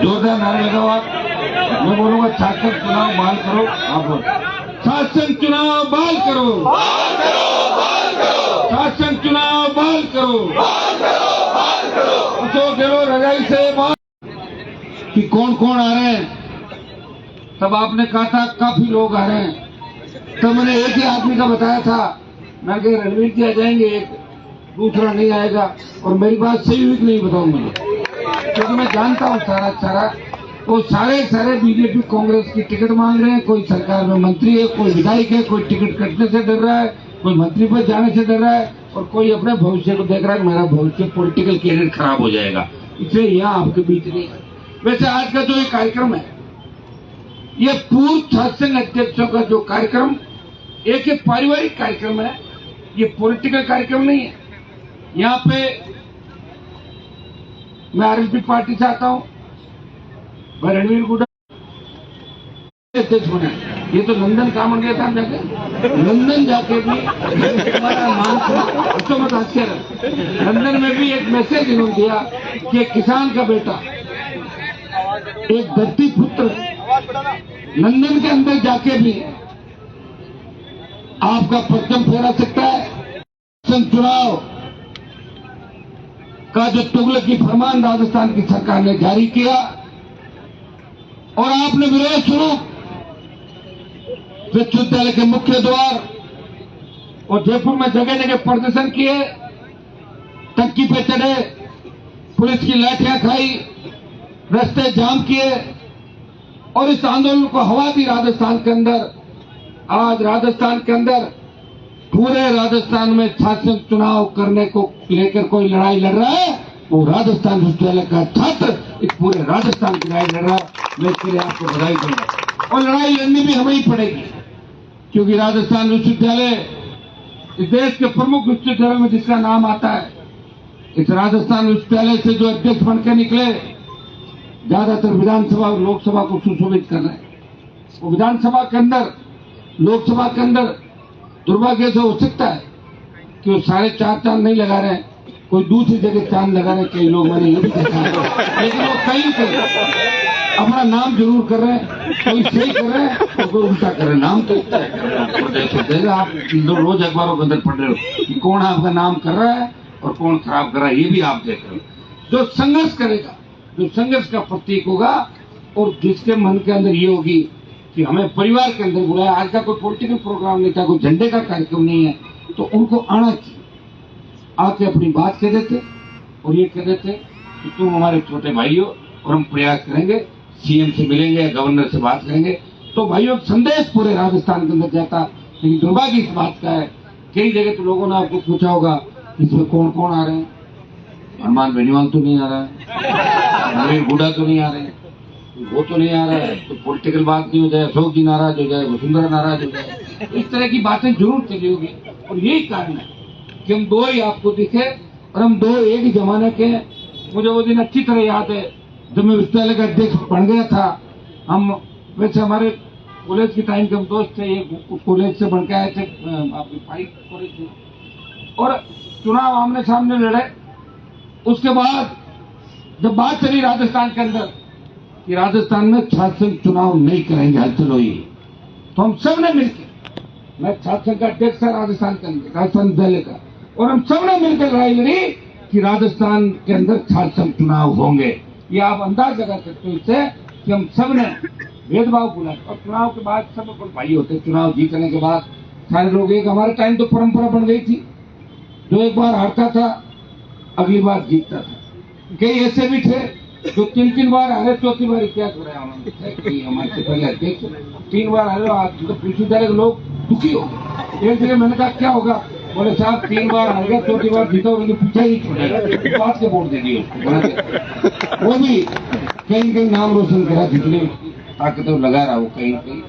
जोरदार नारे लगाओ आप। मैं बोलूंगा शासन चुनाव बहाल करो, आप बोलो शासन चुनाव बहाल करो, शासन चुनाव बहाल करो। अशोक गहलोत रजाई से बात कि कौन कौन आ रहे हैं, तब आपने कहा था काफी लोग आ रहे हैं, तो मैंने एक ही आदमी का बताया था, मैं कहा रणवीर जी आ जाएंगे, एक दूसरा नहीं आएगा। और मेरी बात सही हुई कि नहीं बताऊं मुझे, क्योंकि मैं जानता हूं सारा वो सारे बीजेपी कांग्रेस की टिकट मांग रहे हैं। कोई सरकार में मंत्री है, कोई विधायक है, कोई टिकट कटने से डर रहा है, कोई मंत्री पद जाने से डर रहा है, और कोई अपने भविष्य को देख रहा है कि मेरा भविष्य पॉलिटिकल कैरियर खराब हो जाएगा, इसलिए यहाँ आपके बीच नहीं है। वैसे आज का जो ये कार्यक्रम है, ये पूर्व छात्र संघ अध्यक्षों का जो कार्यक्रम एक पारिवारिक कार्यक्रम है, ये पॉलिटिकल कार्यक्रम नहीं है। यहाँ पे मैं आरएलपी पार्टी से आता हूँ, मैं रणवीर गुड्डा अध्यक्ष बने। ये तो लंदन काम हो गया था, जाके लंदन जाके भी हमारा नाम सुना, मत आश्चर्य, लंदन में भी एक मैसेज इन्होंने दिया कि एक किसान का बेटा, एक धरती पुत्र लंदन के अंदर जाके भी आपका परचम फहरा सकता है। चुनाव का जो तुगलकी फरमान राजस्थान की सरकार ने जारी किया और आपने विरोध स्वरूप विश्वविद्यालय के मुख्य द्वार और जयपुर में जगह जगह प्रदर्शन किए, टंकी पे चढ़े, पुलिस की लाठियां खाई, रास्ते जाम किए और इस आंदोलन को हवा दी राजस्थान के अंदर। आज राजस्थान के अंदर, पूरे राजस्थान में शासन चुनाव करने को लेकर कोई लड़ाई लड़ रहा है, वो राजस्थान विश्वविद्यालय का छात्र इस पूरे राजस्थान की लड़ाई लड़ रहा है। मैं इसके लिए आपको बधाई दूंगा और लड़ाई लड़नी भी हमें ही पड़ेगी, क्योंकि राजस्थान विश्वविद्यालय इस देश के प्रमुख विश्वविद्यालय में जिसका नाम आता है, इस राजस्थान विश्वविद्यालय से जो अध्यक्ष बनकर निकले, ज्यादातर विधानसभा और लोकसभा को सुशोभित कर रहे हैं। वो विधानसभा के अंदर, लोकसभा के अंदर दुर्भाग्य से हो सकता है कि वो सारे चांद नहीं लगा रहे हैं, कोई दूसरी जगह चांद लगा रहे हैं, कई लोग मैंने ये भी देखा है, लेकिन वो कहीं अपना नाम जरूर कर रहे हैं, कोई सही कर रहे हैं और कोई उल्टा कर रहे हैं। नाम तो इतना है, आप रोज अखबारों के अंदर पढ़ रहे हो कि कौन आपका नाम कर रहा है और कौन खराब कर रहा है, ये भी आप देख रहे हो। जो संघर्ष करेगा, जो संघर्ष का प्रतीक होगा और जिसके मन के अंदर ये होगी कि हमें परिवार के अंदर बुलाया, आज का कोई पॉलिटिकल प्रोग्राम नहीं था, कोई झंडे का कार्यक्रम नहीं है, तो उनको आना चाहिए, आके अपनी बात कह देते और ये कह देते कि तुम हमारे छोटे भाई हो और हम प्रयास करेंगे, सीएम से मिलेंगे, गवर्नर से बात करेंगे। तो भाइयों, संदेश पूरे राजस्थान के अंदर जाता। लेकिन दुर्भाग्य इस बात का है, कई जगह तो लोगों ने आपको पूछा होगा इसमें कौन कौन आ रहे हैं, हनुमान बेनीवाल तो नहीं आ रहा है, रणवीर गुड्डा तो नहीं आ रहे हैं, वो तो नहीं आ रहा है, तो पॉलिटिकल बात नहीं हो जाए, अशोक जी नाराज हो जाए, वसुंधरा नाराज हो जाए, इस तरह की बातें जरूर चली होगी। और यही कारण है कि हम दो ही आपको दिखे और हम दो एक ही जमाने के। मुझे वो दिन अच्छी तरह याद है जब मैं विश्वविद्यालय का अध्यक्ष बन गया था। हम वैसे हमारे कॉलेज के टाइम के हम दोस्त थे, ये कॉलेज से बन के आए थे, आपके फाइव कॉलेज में, और चुनाव आमने सामने लड़े। उसके बाद जब बात चली राजस्थान के अंदर कि राजस्थान में छात्र संघ चुनाव नहीं करेंगे, हलचल हुई, तो हम सब ने मिलकर, मैं छात्र संघ का अध्यक्ष था राजस्थान के अंदर, राजस्थान विद्यालय का, और हम सब ने मिलकर लड़ाई लड़ी कि राजस्थान के अंदर छात्र संघ चुनाव होंगे। ये आप अंदाज लगा सकते हो इससे कि हम सब ने भेदभाव भूला। और चुनाव के बाद सब अपन भाई होते, चुनाव जीतने के बाद सारे लोग एक, हमारे टाइम तो परंपरा बन गई थी, जो एक बार हारता था अगली बार जीतता था। कई ऐसे भी थे जो तीन बार हारे, चौथी बार इतिहास बनाया उन्होंने, हमारे से पहले अध्यक्ष 3 बार हारे, आज तो विश्वविद्यालय के लोग दुखी हो गए। एक जगह मैंने कहा क्या होगा, बोले साहब 3 बार हार गया, चौथी बार जीता, उनके पीछे ही छोड़ेगा, बात के वोट दे दिए उसको। वो भी कहीं कहीं नाम रोशन करा, जितने ताकत लगा रहा वो कहीं कहीं।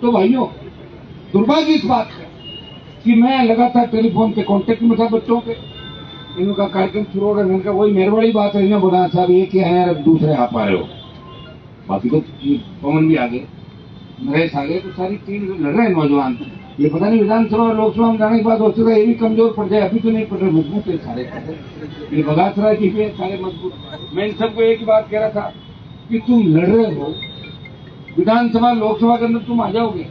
तो भाइयों, दुर्भाग्य इस बात है कि मैं लगातार टेलीफोन पे कांटेक्ट में था बच्चों के, इनका कार्यक्रम शुरू हो गया, इनका वही मेरे बड़ी बात है, इन्हें बोला साहब ये क्या है, अब दूसरे आप आ रहे हो, बाकी तो पवन भी आ गए, नरेश आ गए, तो सारी टीम लड़ रहे हैं नौजवान। ये पता नहीं विधानसभा और लोकसभा में जाने के बाद हो सकता है ये भी कमजोर पड़ जाए। अभी तो नहीं पड़ रहे, मजबूत है सारे। ये बगासराय की भी सारे मजबूत। मैं इन सबको एक ही बात कह रहा था कि तुम लड़ रहे हो विधानसभा लोकसभा के अंदर, तुम आ जाओगे,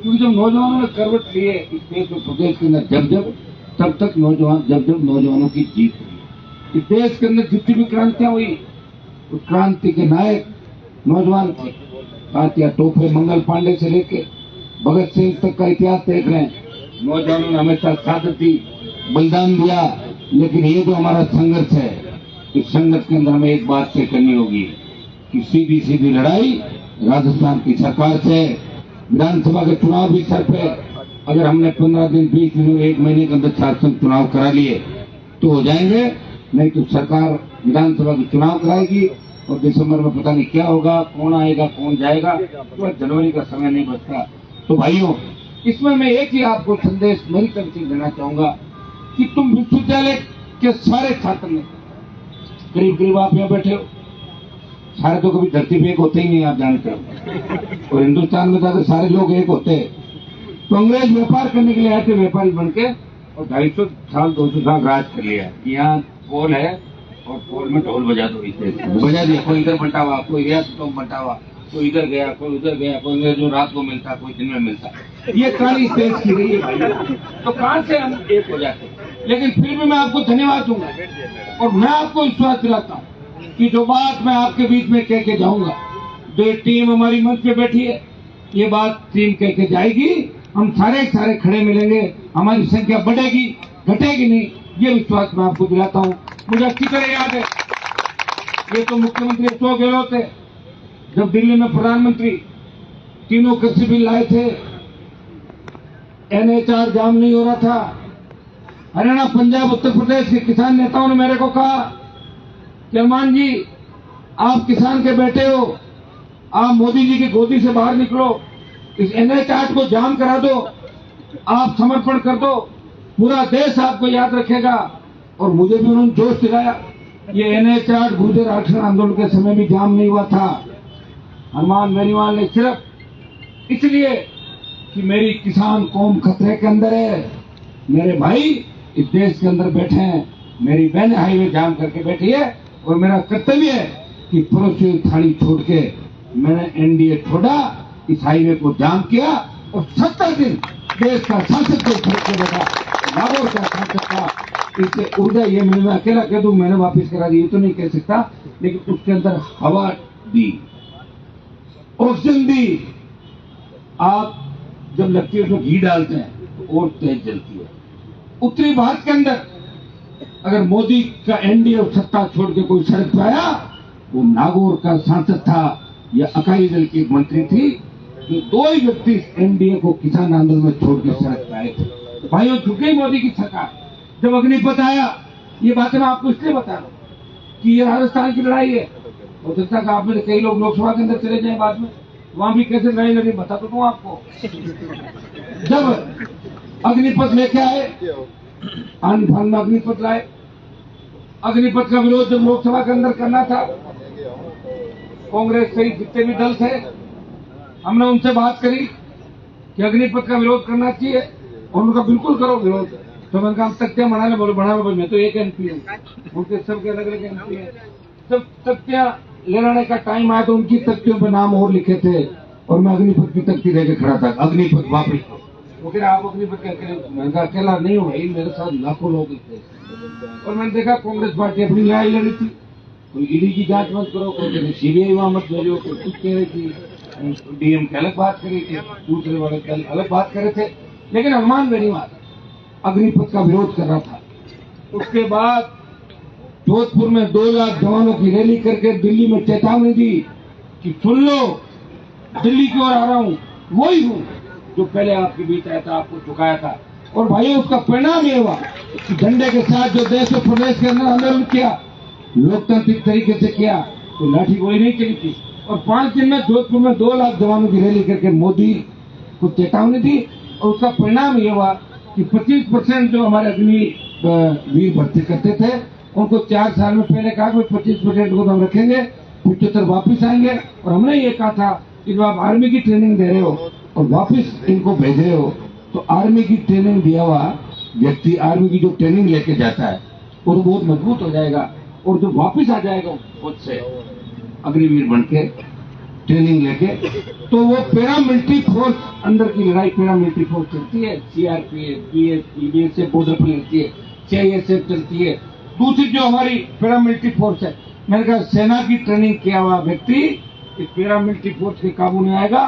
क्योंकि जब नौजवानों ने करवट लिए इस देश और प्रदेश के अंदर, तब तक नौजवान जब नौजवानों की जीत हुई। इस देश के अंदर जितनी भी क्रांतियां हुई, उस क्रांति के नायक नौजवान थे। तात्या टोपे, मंगल पांडे से लेके भगत सिंह तक का इतिहास देख रहे हैं। नौजवानों ने हमेशा साथ दी, बलिदान दिया। लेकिन ये जो हमारा संघर्ष है, इस संघर्ष के अंदर हमें एक बात तय करनी होगी कि सीधी सीधी लड़ाई राजस्थान की सरकार से। विधानसभा के चुनाव भी सर पे, अगर हमने 15 दिन 20 दिन 1 महीने के अंदर शासन चुनाव करा लिए तो हो जाएंगे, नहीं तो सरकार विधानसभा के चुनाव कराएगी और दिसंबर में पता नहीं क्या होगा, कौन आएगा कौन जाएगा, तो जनवरी का समय नहीं बचता। तो भाइयों, इसमें मैं एक ही आपको संदेश मेरी तरफ से देना चाहूंगा कि तुम विश्वविद्यालय के सारे छात्र ने, करीब करीब आप यहाँ बैठे हो, सारे तो कभी धरती पे एक होते ही नहीं, आप जानते हो। और हिंदुस्तान में तो अगर सारे लोग एक होते तो अंग्रेज व्यापार करने के लिए आए थे, व्यापारी बन के, और 250 साल 200 साल राज कर लिया। यहाँ पोल है और पोल में ढोल बजा दो, इसे बजा दिया। कोई इधर बंटा हुआ, कोई रियासत में बंटा हुआ, कोई इधर गया, कोई उधर गया, कोई जो रात को मिलता, कोई दिन में मिलता। ये कहानी देश की रही है भाई। तो कहां से हम एक हो जाते? लेकिन फिर भी मैं आपको धन्यवाद दूंगा और मैं आपको विश्वास दिलाता हूँ कि जो बात मैं आपके बीच में कह के जाऊंगा, जो टीम हमारी मंच पे बैठी है, ये बात टीम कह के जाएगी। हम सारे खड़े मिलेंगे, हमारी संख्या बढ़ेगी, घटेगी नहीं, ये विश्वास मैं आपको दिलाता हूँ। मुझे अच्छी तरह याद है, ये तो मुख्यमंत्री अशोक गहलोत थे जब दिल्ली में प्रधानमंत्री तीनों कृषि बिल लाए थे, NH-4 जाम नहीं हो रहा था। हरियाणा, पंजाब, उत्तर प्रदेश के किसान नेताओं ने मेरे को कहा कि हनुमान जी, आप किसान के बेटे हो, आप मोदी जी की गोदी से बाहर निकलो, इस NH-8 को जाम करा दो, आप समर्पण कर दो, पूरा देश आपको याद रखेगा। और मुझे भी उन्होंने जोश दिलाया। ये NH-8 गुर्जर आरक्षण आंदोलन के समय भी जाम नहीं हुआ था। हनुमान बेनीवाल ने सिर्फ इसलिए कि मेरी किसान कौम खतरे के अंदर है, मेरे भाई इस देश के अंदर बैठे हैं, मेरी बहन हाईवे जाम करके बैठी है, और मेरा कर्तव्य है कि पड़ोसी थाली छोड़ के मैंने NDA छोड़ा, इस हाईवे को जाम किया और 70 दिन देश का सांसद को छोड़ के बैठा, नागौर का सांसद था। इससे ऊर्जा ये मैं अकेला कह दूं मैंने वापस करा दी, ये तो नहीं कह सकता, लेकिन उसके अंदर हवा दी, ऑक्सीजन दी। आप जब लगती है उसमें घी डालते हैं तो और तेज जलती है। उत्तरी भारत के अंदर अगर मोदी का NDA और सत्ता छोड़ के कोई सड़क पे आया, वो नागौर का सांसद था या अकाली दल की एक मंत्री थी, जो 2 ही व्यक्ति NDA को किसान आंदोलन में छोड़ के सड़क पे आए थे। तो भाइयों, झुके मोदी की सरकार। जब अग्निपथ आया, ये बातें मैं आपको इसलिए बता रहा हूं कि ये राजस्थान की लड़ाई है। हो सकता है आप में कई लोग लोकसभा के अंदर चले जाए बाद में, वहां भी कैसे लड़ाई लड़ी बता तो दूं आपको। जब अग्निपथ लेके आए, आन फान में अग्निपथ लाए, अग्निपथ का विरोध जब लोकसभा के अंदर करना था, कांग्रेस सहित जितने भी दल थे, हमने उनसे बात करी कि अग्निपथ का विरोध करना चाहिए, और उनका बिल्कुल करो विरोध। तो मैंने कहा तख्तियां बना ले, बोले बना लो भाई, मैं तो एक MP हूँ, उनके सबके अलग अलग MP है। जब तख्तियां लेने का टाइम आया तो उनकी तख्तियों पर नाम और लिखे थे, और मैं अग्निपथ की तख्ती लेके खड़ा था। अग्निपथ वापस, वो कह रहे आप अग्निपथ क्या करें? मैंने कहा अकेला नहीं हो भाई, मेरे साथ लाखों लोग थे। और मैंने देखा कांग्रेस पार्टी अपनी लड़ाई लड़ी थी, कोई ईडी की जांच मत करो, कोई CBI वहां मत भेजो, कोई कुछ कह रही थी, DM की अलग बात करी थी, दूसरे वाले अलग बात कर रहे थे। लेकिन हनुमान बेनीवाल अग्निपथ का विरोध कर रहा था। उसके बाद जोधपुर में 2 लाख जवानों की रैली करके दिल्ली में चेतावनी दी कि सुन लो, दिल्ली की ओर आ रहा हूं, वही हूं जो पहले आपके बीच आया था, आपको झुकाया था। और भाई, उसका परिणाम ये हुआ कि झंडे के साथ जो देश और प्रदेश के अंदर आंदोलन किया, लोकतांत्रिक तरीके से किया, तो लाठी गोली नहीं चली थी। और 5 दिन में जोधपुर में 2 लाख जवानों की रैली करके मोदी को चेतावनी दी, और उसका परिणाम ये हुआ कि 25% जो हमारे अग्निवीर भर्ती करते थे, उनको 4 साल में पहले कहा कि 25% को तो हम रखेंगे, 75 वापिस आएंगे। और हमने ये कहा था कि जब आप आर्मी की ट्रेनिंग दे रहे हो और वापिस इनको भेज रहे हो, तो आर्मी की ट्रेनिंग दिया हुआ व्यक्ति आर्मी की जो ट्रेनिंग लेके जाता है वो बहुत मजबूत हो जाएगा, और जो वापस आ जाएगा फौज से अग्निवीर बन के ट्रेनिंग लेके, तो वो पैरामिलिट्री फोर्स, अंदर की लड़ाई पैरामिलिट्री फोर्स चलती है, सीआरपीएफ, बीएसएफ बॉर्डर पर चलती है, सीआईएसएफ चलती है, दूसरी जो हमारी पैरामिलिट्री फोर्स है। मैंने कहा सेना की ट्रेनिंग किया हुआ व्यक्ति इस पैरामिलिट्री फोर्स के काबू में आएगा,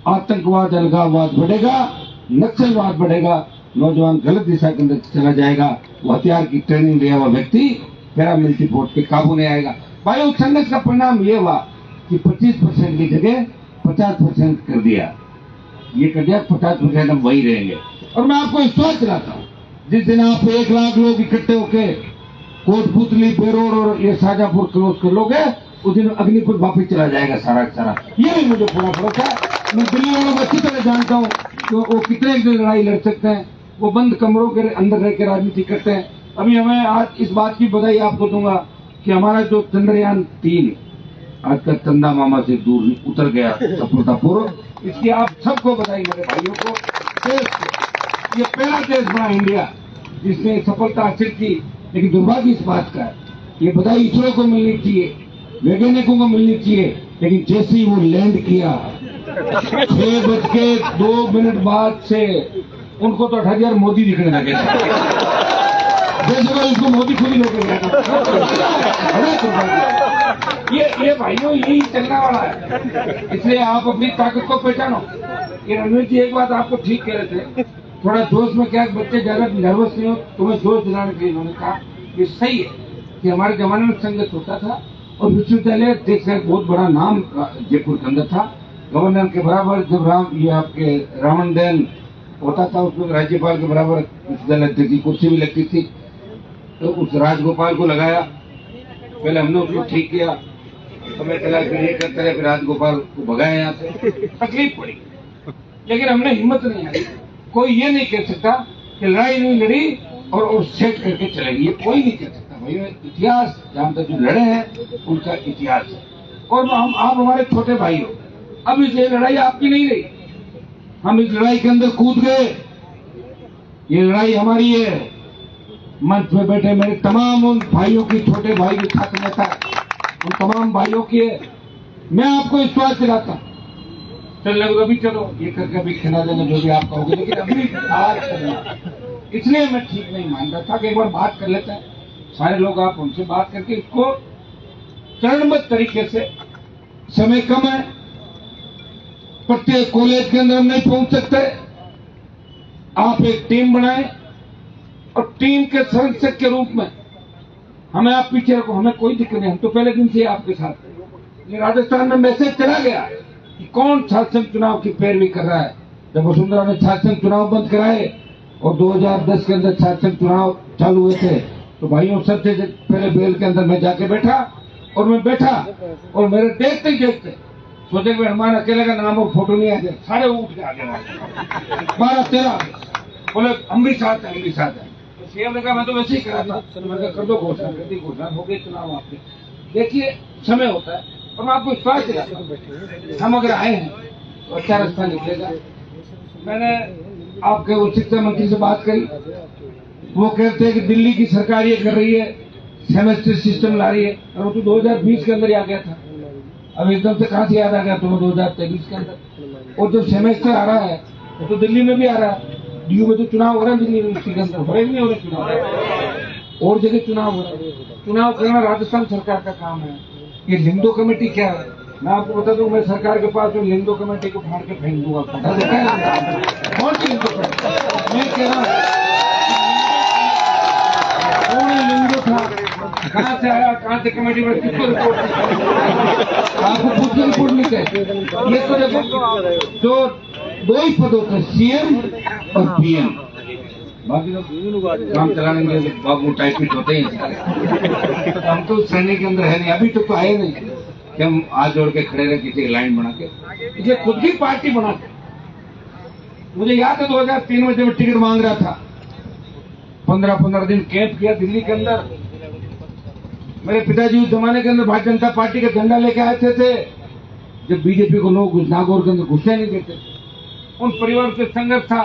आतंकवाद अलगाववाद बढ़ेगा, नक्सलवाद बढ़ेगा, नौजवान गलत दिशा के अंदर चला जाएगा, वो हथियार की ट्रेनिंग लिया हुआ व्यक्ति पैरामिलिट्री फोर्स के काबू में आएगा। भाई उस संघर्ष का परिणाम ये हुआ कि 25% की जगह 50% कर दिया, ये कर दिया 50% हम वही रहेंगे। और मैं आपको विश्वास दिलाता हूँ, जिस दिन आप 1 लाख लोग इकट्ठे होके कोटपुतली, बेरोड और ये शाहजहांपुर क्रॉस कर लोगे, उस दिन अग्निपुर वापिस चला जाएगा सारा सारा। ये भी मुझे पूरा भरोसा है। मैं दिल्ली वालों को अच्छी तरह जानता हूँ कि वो कितने लड़ाई लड़ सकते हैं, वो बंद कमरों के अंदर रह के राजनीति करते हैं। अभी हमें आज इस बात की बधाई आपको दूंगा कि हमारा जो चंद्रयान 3 आज का चंदा मामा से दूर उतर गया सफलतापूर्वक, इसकी आप सबको बधाई, मेरे भाइयों को, देश को। ये पहला देश बना इंडिया जिसने सफलता हासिल की। लेकिन दुर्भाग्य इस बात का है, ये बधाई इसरो को मिलनी चाहिए, वैज्ञानिकों को मिलनी चाहिए, लेकिन जैसे ही वो लैंड किया 6:02 बाद से उनको तो 8,000 मोदी दिखने लगे थे। जैसे वो इसको मोदी खुद ही लेके गया था। ये भाइयों यही चलने वाला है, इसलिए आप अपनी ताकत को पहचानो। ये रणवीर जी एक बात आपको ठीक कह रहे थे, थोड़ा जोश में क्या बच्चे ज्यादा नर्वस नहीं हो, तुम्हें जोश दिलाने के लिए उन्होंने कहा ये सही है कि हमारे जमाने में संगत होता था और विश्वविद्यालय देश का एक बहुत बड़ा नाम जयपुर के अंदर था, गवर्नर के बराबर। जब ये आपके रावण दहन होता था उसमें राज्यपाल के बराबर विश्वविद्यालय की कुर्सी भी लगती थी, तो उस राजगोपाल को लगाया, पहले हमने उसको ठीक किया, समय चला, फिर ये करते रहे, फिर राजगोपाल को भगाया यहाँ से, तकलीफ पड़ी, लेकिन हमने हिम्मत नहीं आई। कोई ये नहीं कह सकता कि लड़ाई नहीं लड़ी और सेट करके चलेगी, ये कोई नहीं कह सकता। भैया इतिहास जहाँ तक जो लड़े हैं उनका इतिहास है, और आप हमारे छोटे भाई हो। अब इस लड़ाई आपकी नहीं रही, हम इस लड़ाई के अंदर कूद गए, ये लड़ाई हमारी है। मंच में बैठे मेरे तमाम उन भाइयों की, छोटे भाई के छात्र नेता, उन तमाम भाइयों की है, मैं आपको विश्वास दिलाता हूं। चल लगे अभी चलो ये करके अभी खिला देंगे जो भी आप कहोगे, लेकिन अभी आज करना, इसलिए मैं ठीक नहीं मान रहा था कि एक बार बात कर लेते हैं सारे लोग, आप उनसे बात करके इसको चरणबद्ध तरीके से, समय कम है, प्रत्येक कॉलेज के अंदर हम नहीं पहुंच सकते, आप एक टीम बनाएं और टीम के संरक्षक के रूप में हमें आप पीछे रखो, हमें कोई दिक्कत नहीं, हम तो पहले दिन से आपके साथ। ये राजस्थान में मैसेज चला गया कि कौन शासन चुनाव की पैरवी कर रहा है। जब वसुंधरा ने शासन चुनाव बंद कराए और 2010 के अंदर शासन चुनाव चालू हुए थे, तो भाइयों सबसे पहले बेल के अंदर मैं जाके बैठा, और मैं बैठा और मेरे देखते ही देखते सोचे कि हनुमान अकेले का नाम और फोटो नहीं आ जाए, सारे उठ के आ गए 12-13, बोले हम भी साथ हैं, हम भी साथ हैं। सीएम ने कहा मैं तो वैसे ही करा था, मैंने कर दो घोषणा, कर दी घोषणा, हो गई चुनाव आपके। देखिए समय होता है, और मैं आपको विश्वास दिलाता हूं हम अगर आए हैं तो अच्छा रास्ता निकलेगा। मैंने आपके उच्च शिक्षा मंत्री से बात करी, वो कहते हैं कि दिल्ली की सरकार ये कर रही है, सेमेस्टर सिस्टम ला रही है, और वो तो 2020 के अंदर ही आ गया था, अब एकदम से कहां से याद आ गया तुम्हें 2023 के अंदर। और जो सेमेस्टर आ रहा है वो तो दिल्ली में भी आ रहा है, डीयू में तो चुनाव हो रहा है दिल्ली यूनिवर्सिटी के अंदर, हो रहे नहीं हो रहे चुनाव, और जगह चुनाव हो रहा है। चुनाव करना राजस्थान सरकार का काम है। ये लिंगदो कमेटी क्या है, मैं आपको बता दूं, मैं सरकार के पास जो लिंगदो कमेटी को फाड़ के फेंक दूंगा, कौन सी लिंगदो कमेटी? मैं कह रहा हूं कौन लिंगदो था, कहां से आया, कहां से कमेटी में, किसको रिपोर्ट, आपको कुछ रिपोर्ट नहीं कहे। ये तो देखो जो 2 ही पद होते हैं, सीएम और पीएम, बाकी तो काम चलाने के लिए बाबू टाइपिस्ट होते ही। हम तो सैनिक के अंदर है नहीं, अभी तो आए नहीं कि हम हाथ जोड़ के खड़े रहे किसी की लाइन बना के, इसलिए खुद की पार्टी बना के। मुझे याद है 2003 में जब टिकट मांग रहा था, 15-15 दिन कैंप किया दिल्ली के अंदर। मेरे पिताजी उस जमाने के अंदर भारतीय जनता पार्टी का झंडा लेके आए थे, जब बीजेपी को लोग नागौर के अंदर घुसने नहीं देते। उन परिवार से संघर्ष था,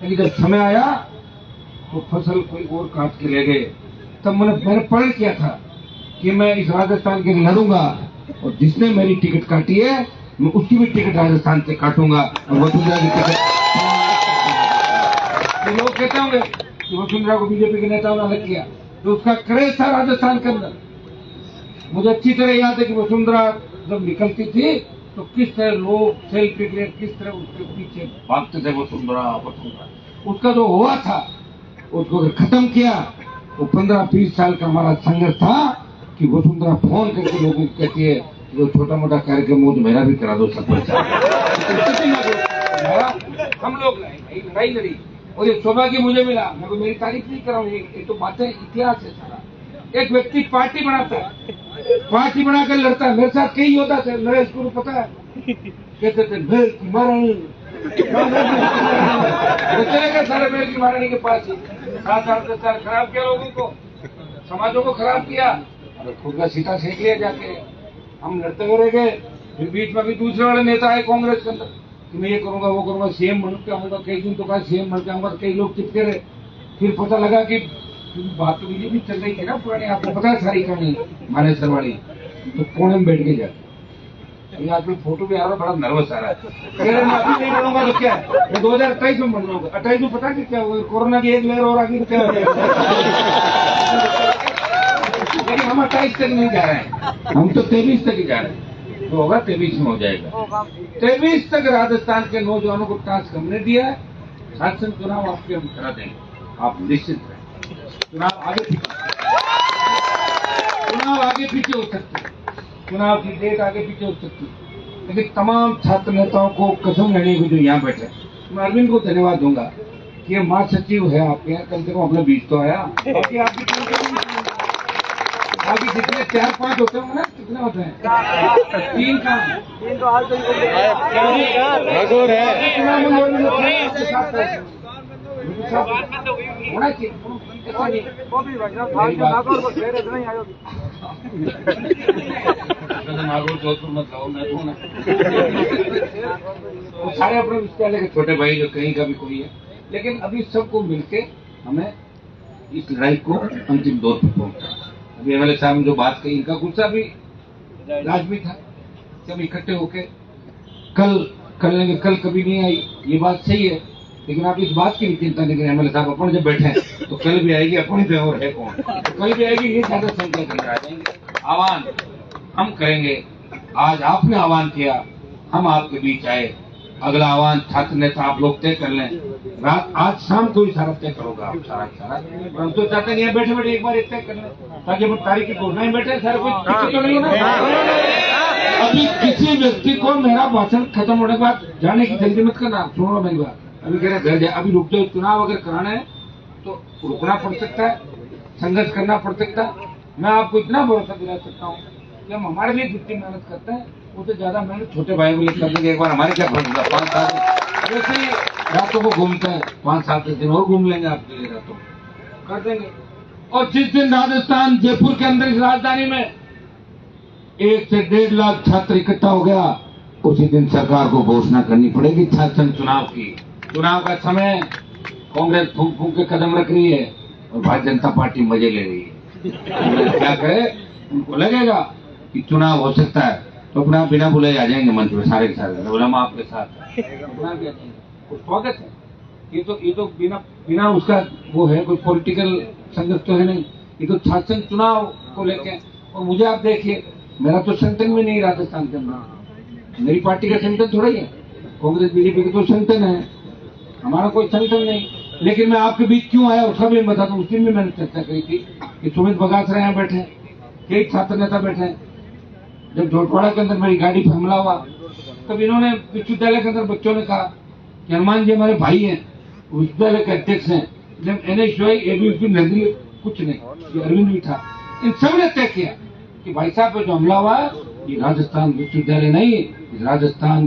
लेकिन जब समय आया तो फसल कोई और काट के ले गए। तब मैंने प्रण किया था कि मैं इस राजस्थान के लिए लड़ूंगा और जिसने मेरी टिकट काटी है मैं उसकी भी टिकट राजस्थान से काटूंगा और वसुंधरा की टिकट। लोग कहते होंगे कि वसुंधरा को बीजेपी के नेताओं ने अलग किया, तो उसका क्रेज था राजस्थान के अंदर। मुझे अच्छी तरह याद है कि वसुंधरा जब निकलती थी तो किस तरह लोग सेल्फी के लिए किस तरह उसके पीछे भागते थे, वसुंधरा वसुंधरा। उसका जो हुआ था उसको अगर खत्म किया तो 15-20 साल का हमारा संघर्ष था कि वसुंधरा फोन करके लोगों को कहती है कि वो छोटा मोटा कार्यक्रम हो तो मेरा भी करा दो सरपंच। हम लोग लड़ाई लड़ी और ये सौभाग्य मुझे मिला। मैं तो मेरी तारीफ नहीं कर रहा हूँ, ये तो बातें इतिहास है सारा। एक व्यक्ति पार्टी बनाता है, पार्टी बनाकर लड़ता है। मेरे साथ कई योद्धा थे, नरेश को पता है, कहते थे भेल की महारानी, चले गए सारे भेल की महारानी के पास ही। 7-8 साल खराब किया लोगों को, समाजों को खराब किया, खुद का सीता सेक लिया जाके। हम लड़ते हुए रह गए। फिर बीच में भी दूसरे वाले नेता आए कांग्रेस के अंदर कि मैं ये करूंगा वो करूंगा, सीएम बन के आऊंगा। कई दिन तो कहा सीएम बन के आऊंगा, कई लोग चिपके रहे। फिर पता लगा कि बात तो बीजेपी चल रही थी ना पुरानी, आपको पता है सारी कहानी मानेसर वाली। तो कोने में बैठ के जाते आदमी फोटो भी आ रहा है, बड़ा नर्वस आ रहा है। मैं अभी नहीं लड़ूंगा तो क्या है, मैं 2028 में बन जाऊंगा। 28 में पता क्या होगा, कोरोना की एक लहर और आगे क्या हो जाएगा। लेकिन हम 28 तक नहीं जा रहे हैं, हम तो 23 तक ही जा रहे हैं। तो होगा 23 में हो जाएगा। 23 तक राजस्थान के नौजवानों को टास्क हमने दिया है। शासन चुनाव आपके हम करा देंगे, आप निश्चित रहें। चुनाव आगे पीछे हो सकते हैं, चुनाव की डेट आगे पीछे हो सकती है, लेकिन तमाम छात्र नेताओं को कसम लेने को जो यहाँ बैठे, मैं अरविंद को धन्यवाद दूंगा कि ये महासचिव है आपके यहाँ, कम से कम अपने बीच तो आया। बाकी बाकी जितने 4-5 होते होंगे ना, कितने होते हैं? 3 का होना चाहिए। जोधपुर मत लाओ, मैं दूँ ना। सारे अपने विद्यालय के छोटे भाई जो कहीं का भी कोई है, लेकिन अभी सबको मिलके हमें इस लड़ाई को अंतिम दौर पर पहुंचा। अभी एमएलए साहब ने जो बात कही, इनका गुस्सा भी लाजमी था। सब इकट्ठे होके कल लेंगे, कल कभी नहीं आई, ये बात सही है। लेकिन आप इस बात की भी चिंता नहीं करें, एमएलए साहब अपन जब बैठे हैं तो कल भी आएगी, अपनी पे और है कौन, तो कल भी आएगी। ये ज्यादा संख्या लेकर आ जाएंगे। आह्वान हम करेंगे, आज आपने आह्वान किया, हम आपके बीच आए। अगला आह्वान छात्र नेता आप लोग तय कर लें, रात आज शाम को ही सारा तय करोगा आप सारा। और हम तो चाहते नहीं बैठे बैठे एक बार तय कर लें, ताकि हम तारीख की घोषणा ही बैठे सारा कुछ तो नहीं होना। अभी किसी व्यक्ति को मेरा भाषण खत्म होने के बाद जाने की जल्दी मत करना। सुनो मेरी बात, अभी कह रहे घर जाए, अभी रुक जाओ। चुनाव अगर कराना है तो रुकना पड़ सकता है, संघर्ष करना पड़ सकता है। मैं आपको इतना भरोसा दिला सकता हूँ कि हम हमारे लिए जितनी मेहनत करते हैं उससे ज्यादा मेहनत छोटे भाई को लिए कर देंगे। एक बार हमारे क्या फर्ज होगा, 5 साल वैसे ही रातों को घूमते हैं, 5 साल के दिन और घूम लेंगे आपके लिए, रातों कर देंगे। और जिस दिन राजस्थान जयपुर के अंदर इस राजधानी में 1 से 1.5 लाख छात्र इकट्ठा हो गया, उसी दिन सरकार को घोषणा करनी पड़ेगी छात्र चुनाव की। चुनाव का समय कांग्रेस फूंक फूंक के कदम रख रही है और भारतीय जनता पार्टी मजे ले रही है। क्या करे, उनको लगेगा कि चुनाव हो सकता है तो अपना बिना बुलाए आ जाएंगे मंच में सारे के सारे, बोला हम आपके साथ स्वागत है। ये तो बिना उसका वो है, कोई पॉलिटिकल संघर्ष तो है नहीं, ये तो शासन चुनाव को लेके। और मुझे आप देखिए, मेरा तो संगठन में नहीं राजस्थान के अंदर, मेरी पार्टी का संगठन थोड़ा ही है, कांग्रेस बीजेपी का तो संगठन है, हमारा कोई संगठन नहीं। लेकिन मैं आपके बीच क्यों आया उसका भी बताता हूँ। उस दिन भी मैंने चर्चा करी थी कि सुमित बगासरा यहाँ बैठे, कई छात्र नेता बैठे। जब झोटवाड़ा के अंदर मेरी गाड़ी पर हमला हुआ तब इन्होंने विश्वविद्यालय के अंदर बच्चों ने कहा कि हनुमान जी हमारे भाई हैं, विश्वविद्यालय के अध्यक्ष हैं। जब NSY ABVP नजरी कुछ नहीं, ये अरविंद भी था, इन सब ने तय किया कि भाई साहब पे जो हमला हुआ ये राजस्थान विश्वविद्यालय नहीं, इस राजस्थान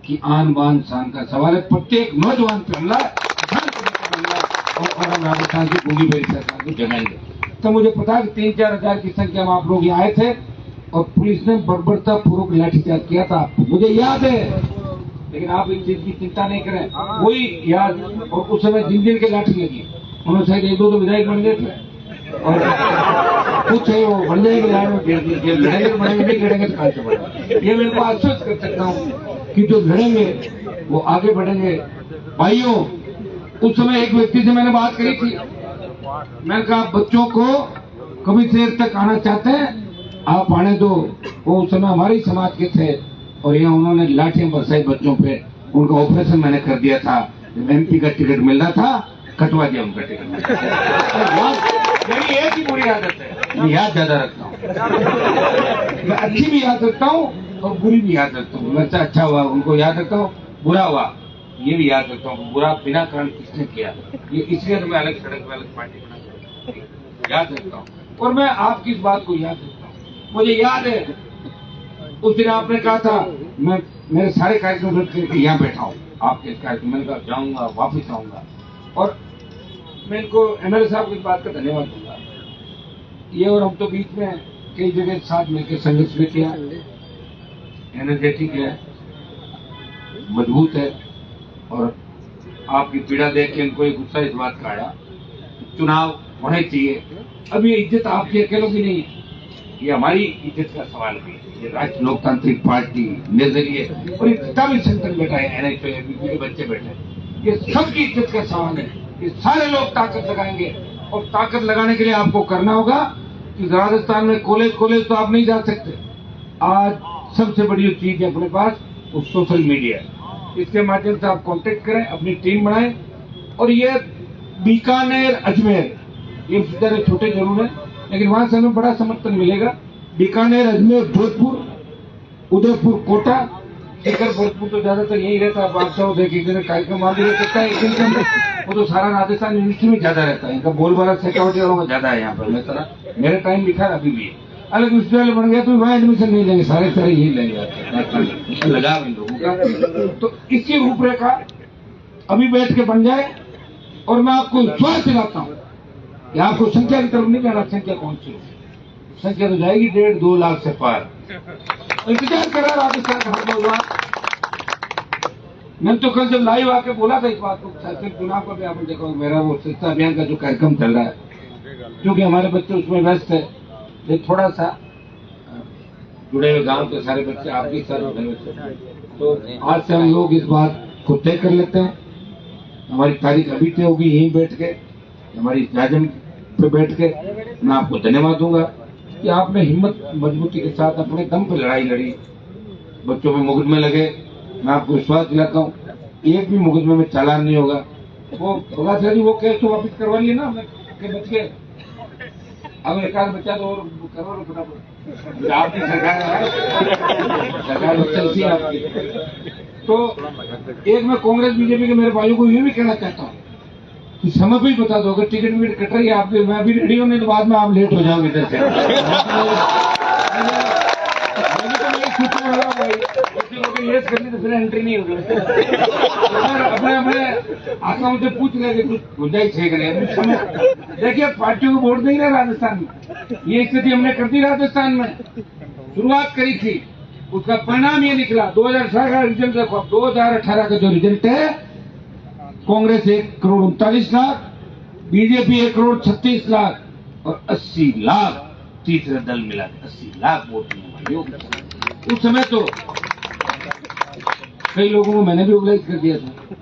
की आन बान शान का सवाल है। प्रत्येक नौजवान पे हमला और हम राजस्थान की पूंजी बेरी सरकार को जगाएंगे। तो मुझे पता है कि 3-4 हजार की संख्या में आप लोग यहाँ आए थे और पुलिस ने बर्बरता पूर्वक लाठीचार्ज किया था। मुझे याद है लेकिन आप इस चीज की चिंता नहीं करें, वही याद। और उस समय जिन के लाठी लगी, उन्होंने शायद 1-2 तो विधायक बन गए थे, और कुछ है वो बन जाएंगे लाइन में, लड़ेंगे तो बढ़ेंगे, नहीं लड़ेंगे तो कहां से बढ़ेंगे। ये मेरे को आश्वस्त कर सकता हूँ कि जो लड़ेंगे वो आगे बढ़ेंगे। भाइयों, उस समय एक व्यक्ति से मैंने बात करी थी, मैंने कहा बच्चों को कभी देर तक आना चाहते हैं आप आने दो। वो उस समय हमारे ही समाज के थे, और यहाँ उन्होंने लाठियां बरसाई बच्चों पे। उनका ऑपरेशन मैंने कर दिया था, MP का टिकट मिल रहा था, कटवा दिया उनका टिकट। मेरी एक ही बुरी आदत है, मैं याद ज्यादा रखता हूँ। मैं अच्छी भी याद रखता हूँ और बुरी भी याद रखता हूँ। मैं अच्छा हुआ उनको याद रखता हूँ, बुरा हुआ ये भी याद रखता हूँ। बुरा बिना कारण किसने किया, ये इसलिए तो मैं अलग सड़क पे अलग पार्टी बना याद रखता हूँ। और मैं आपकी इस बात को याद रखता हूँ। मुझे याद है उस दिन आपने कहा था मैं मेरे सारे कार्यक्रम रख करके यहाँ बैठा हूँ आपके कार्यक्रम। मैंने कहा जाऊंगा, वापिस आऊंगा। और मैं इनको MLA साहब की बात का धन्यवाद दूंगा। ये और हम तो बीच में कई जगह साथ मिलकर संघर्ष भी किया। एनर्जेटिक है, मजबूत है, और आपकी पीड़ा देख के इनको एक गुस्सा इस बात का आया, चुनाव होने चाहिए। अब ये इज्जत आपकी अकेलों की नहीं है, ये हमारी इज्जत का सवाल भी है। ये राष्ट्रीय लोकतांत्रिक पार्टी निर्दलीय और ये जितना भी संगठन बैठा है, NHO के बच्चे बैठे हैं, ये सबकी इज्जत का सवाल है। ये सारे लोग ताकत लगाएंगे, और ताकत लगाने के लिए आपको करना होगा कि राजस्थान में कॉलेज तो आप नहीं जा सकते। आज सबसे बड़ी चीज है अपने पास वो सोशल मीडिया है। इसके माध्यम से आप कांटेक्ट करें, अपनी टीम बनाएं। और ये बीकानेर, अजमेर, ये जरा छोटे जरूर है लेकिन वहां से हमें बड़ा समर्थन मिलेगा। बीकानेर, अजमेर, जोधपुर, उदयपुर, कोटा, शिखर भरतपुर तो ज्यादातर यही रहता है। बादशाह देखिए कार्यक्रम आगे रह सकता है एक दिन के अंदर, वो तो सारा राजस्थान यूनिवर्सिटी में ज्यादा रहता है। इनका बोलबाला शेखावटी वालों का ज्यादा है यहाँ पर। मैं तरह मेरे टाइम लिखा है, अभी भी है। अलग विश्वविद्यालय बन गया तो वहाँ एडमिशन नहीं लेंगे, सारे यही लेंगे, लगा इन लोगों का। तो इसकी रूपरेखा अभी बैठ के बन जाए, और मैं आपको विश्वास दिलाता हूँ कि आपको संख्या की तरफ नहीं जाना। संख्या कौन सी संख्या तो जाएगी 1.5-2 लाख से पार। इंतजार करा राजस्थान का हर बात। मैंने तो कल जब लाइव आके बोला था इस बात को, चुनाव का भी आपने देखा मेरा वो स्वच्छता अभियान का जो कार्यक्रम चल रहा है, क्योंकि हमारे बच्चे उसमें व्यस्त है, ये थोड़ा सा जुड़े हुए गांव के सारे बच्चे आपके साथ जुड़े हुए, तो आज से हम लोग इस बात को तय कर लेते हैं। हमारी तारीख अभी तय होगी यहीं बैठ के, हमारी जाजम पे बैठ के। मैं आपको धन्यवाद दूंगा कि आपने हिम्मत मजबूती के साथ अपने दम पे लड़ाई लड़ी, बच्चों में मुकदमे लगे। मैं आपको विश्वास दिलाता हूँ एक भी मुकदमे में चालान नहीं होगा। वो भगा जी वो केस तो वापिस करवा लिए ना के बच गए, अब एक आध बच्चा तो और करो ना फटाफट। आपकी सरकार चलती है आपकी। तो एक मैं कांग्रेस बीजेपी के मेरे भाइयों को ये भी कहना चाहता हूँ कि समय पे ही बता दो अगर टिकट विकट कट रही है आपके, मैं अभी रेडी होने के बाद में आप लेट हो जाओगे इधर से। ये करनी तो फिर एंट्री नहीं होगी। अपने आकाओं से पूछ लेंगे कुछ गुंजाइश है करें। देखिए पार्टियों को वोट नहीं रहा राजस्थान में, ये स्थिति हमने कर दी राजस्थान में। शुरुआत करी थी, उसका परिणाम ये निकला। 2018 का रिजल्ट देखो, 2018 का जो रिजल्ट है, कांग्रेस 1,39,00,000, बीजेपी 1,36,00,000 और 80 लाख तीसरे दल मिला 80 लाख वोट मिले। उस समय तो कई लोगों को मैंने भी ऑर्गेनाइज कर दिया था।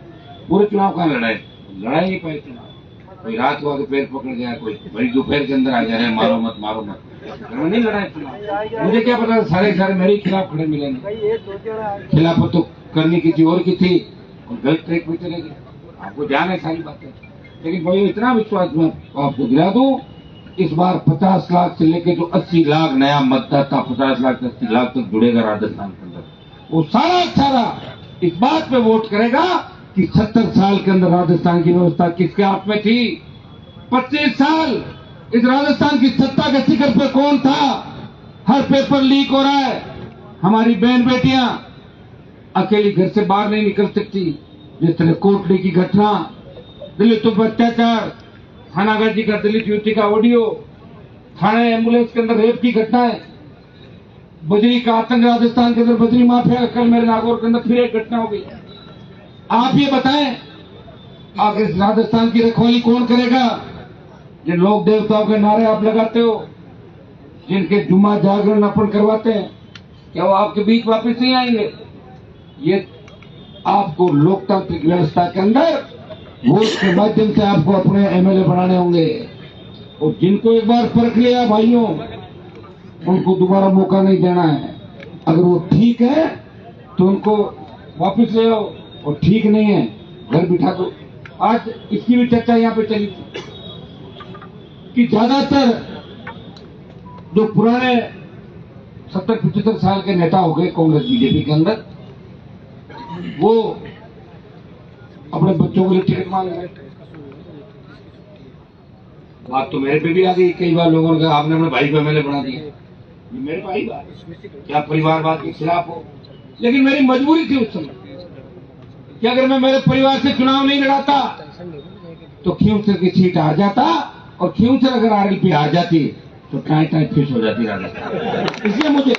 पूरे चुनाव कहाँ लड़ाई नहीं पाए चुनाव। कोई रात को आके पैर पकड़ गया, कोई बड़ी दोपहर के अंदर आ जा रहे मारो मत मारो मत, नहीं लड़ाई चुनाव। मुझे क्या पता सारे मेरे खिलाफ खड़े मिलेंगे। खिलाफत तो करनी की थी और की थी, और गलत ट्रैक पे चले गए। आपको ध्यान है सारी बातें, लेकिन भाई इतना विश्वास मैं आपको दिला दूं, इस बार 50 लाख से लेकर जो 80 लाख नया मतदाता 50 लाख से 80 लाख तक जुड़ेगा राजस्थान के अंदर। वो सारा इस बात पे वोट करेगा कि 70 साल के अंदर राजस्थान की व्यवस्था किसके हाथ में थी। 25 साल इस राजस्थान की सत्ता के शिखर पे कौन था। हर पेपर लीक हो रहा है। हमारी बहन बेटियां अकेली घर से बाहर नहीं निकल सकती। जिस तरह कोटली की घटना, दलितों पर अत्याचार, थानागाजी का दलित युवती का ऑडियो, थाने एम्बुलेंस के अंदर रेप की घटनाएं, बजरी का आतंक राजस्थान के अंदर, बजरी माफिया, कल मेरे नागौर के अंदर फिर एक घटना हो गई। आप ये बताएं, आप इस राजस्थान की रखवाली कौन करेगा? जिन लोक देवताओं के नारे आप लगाते हो, जिनके जुम्मा जागरण अपन करवाते हैं, क्या वो आपके बीच वापस नहीं आएंगे? ये आपको लोकतांत्रिक व्यवस्था के अंदर वोट के माध्यम से आपको अपने एमएलए बनाने होंगे। और जिनको एक बार परख लिया भाइयों, उनको दोबारा मौका नहीं देना है। अगर वो ठीक है तो उनको वापस ले आओ, और ठीक नहीं है घर बिठा दो। आज इसकी भी चर्चा यहाँ पे चली थी कि ज्यादातर जो पुराने 70-75 साल के नेता हो गए कांग्रेस बीजेपी के अंदर, वो अपने बच्चों के लिए टिकट मांग रहे। बात तो मेरे पे भी आ गई, कई बार लोगों ने कहा आपने अपने भाई को एमएलए बना दिया। ये मेरे भाई बात, क्या परिवारवाद के खिलाफ हो? लेकिन मेरी मजबूरी थी उस समय कि अगर मैं मेरे परिवार से चुनाव नहीं लड़ाता तो खींवसर की सीट हार जाता, और खींवसर अगर आरएलपी हार जाती तो टाई फिश हो जाती राजस्थान। इसलिए मुझे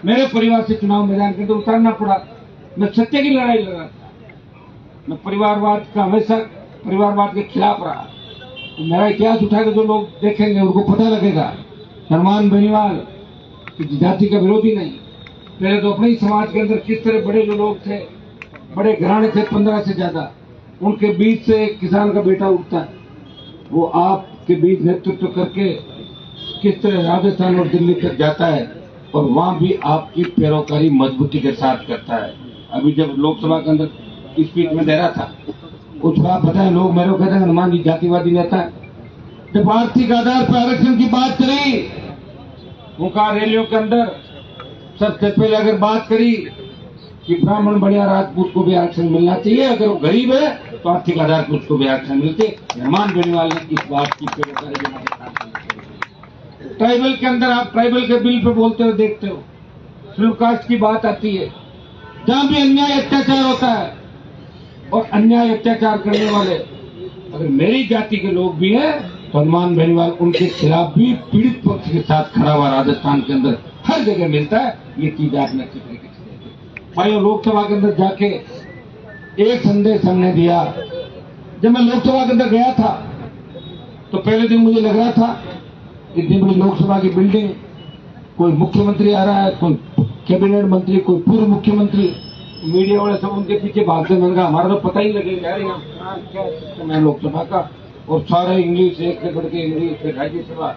मेरे परिवार से चुनाव मैदान के अंदर उतारना पड़ा। मैं सत्य की लड़ाई लड़ रहा था, मैं परिवारवाद का हमेशा परिवारवाद के खिलाफ रहा। तो मेरा इतिहास उठाकर जो लोग देखेंगे उनको पता लगेगा हनुमान बेनीवाल किसी जाति का विरोधी नहीं। पहले तो अपने ही समाज के अंदर किस तरह बड़े जो लोग थे, बड़े घराने थे 15 से ज्यादा, उनके बीच से एक किसान का बेटा उठता है, वो आपके बीच नेतृत्व करके किस तरह राजस्थान और दिल्ली तक जाता है, और वहां भी आपकी पैरोकारी मजबूती के साथ करता है। अभी जब लोकसभा के अंदर स्पीच में दे रहा था, कुछ बात पता है, लोग मेरे को कहते हैं हनुमान जी जातिवादी नेता है। जब आर्थिक आधार पर आरक्षण की बात करी, उनका रैलियों के अंदर सबसे पहले अगर बात करी कि ब्राह्मण बढ़िया राजपूत को भी आरक्षण मिलना चाहिए, अगर वो गरीब है तो आर्थिक आधार पर उसको भी आरक्षण मिलते। हनुमान बेनीवाल ने इस बात की ट्राइबल के अंदर, आप ट्राइबल के बिल पे बोलते हो, देखते हो शेड्यूल कास्ट की बात आती है, जहां भी अन्याय अत्याचार होता है, और अन्याय अत्याचार करने वाले अगर मेरी जाति के लोग भी हैं तो हनुमान बेनीवाल उनके खिलाफ भी पीड़ित पक्ष के साथ खड़ा हुआ राजस्थान के अंदर हर जगह मिलता है। ये चीज आपने अच्छी तरीके से भाइयों लोकसभा के अंदर जाके एक संदेश हमने दिया। जब मैं लोकसभा के अंदर गया था तो पहले दिन मुझे लग रहा था इतनी बड़ी लोकसभा की बिल्डिंग, कोई मुख्यमंत्री आ रहा है, कोई कैबिनेट मंत्री, कोई पूर्व मुख्यमंत्री, मीडिया वाले सब उनके पीछे भागते। मैंने कहा हमारा तो पता ही लगेगा यार यहाँ क्या सिस्टम है लोकसभा का, और सारे इंग्लिश, एक से बढ़ के इंग्लिश, फिर राज्यसभा।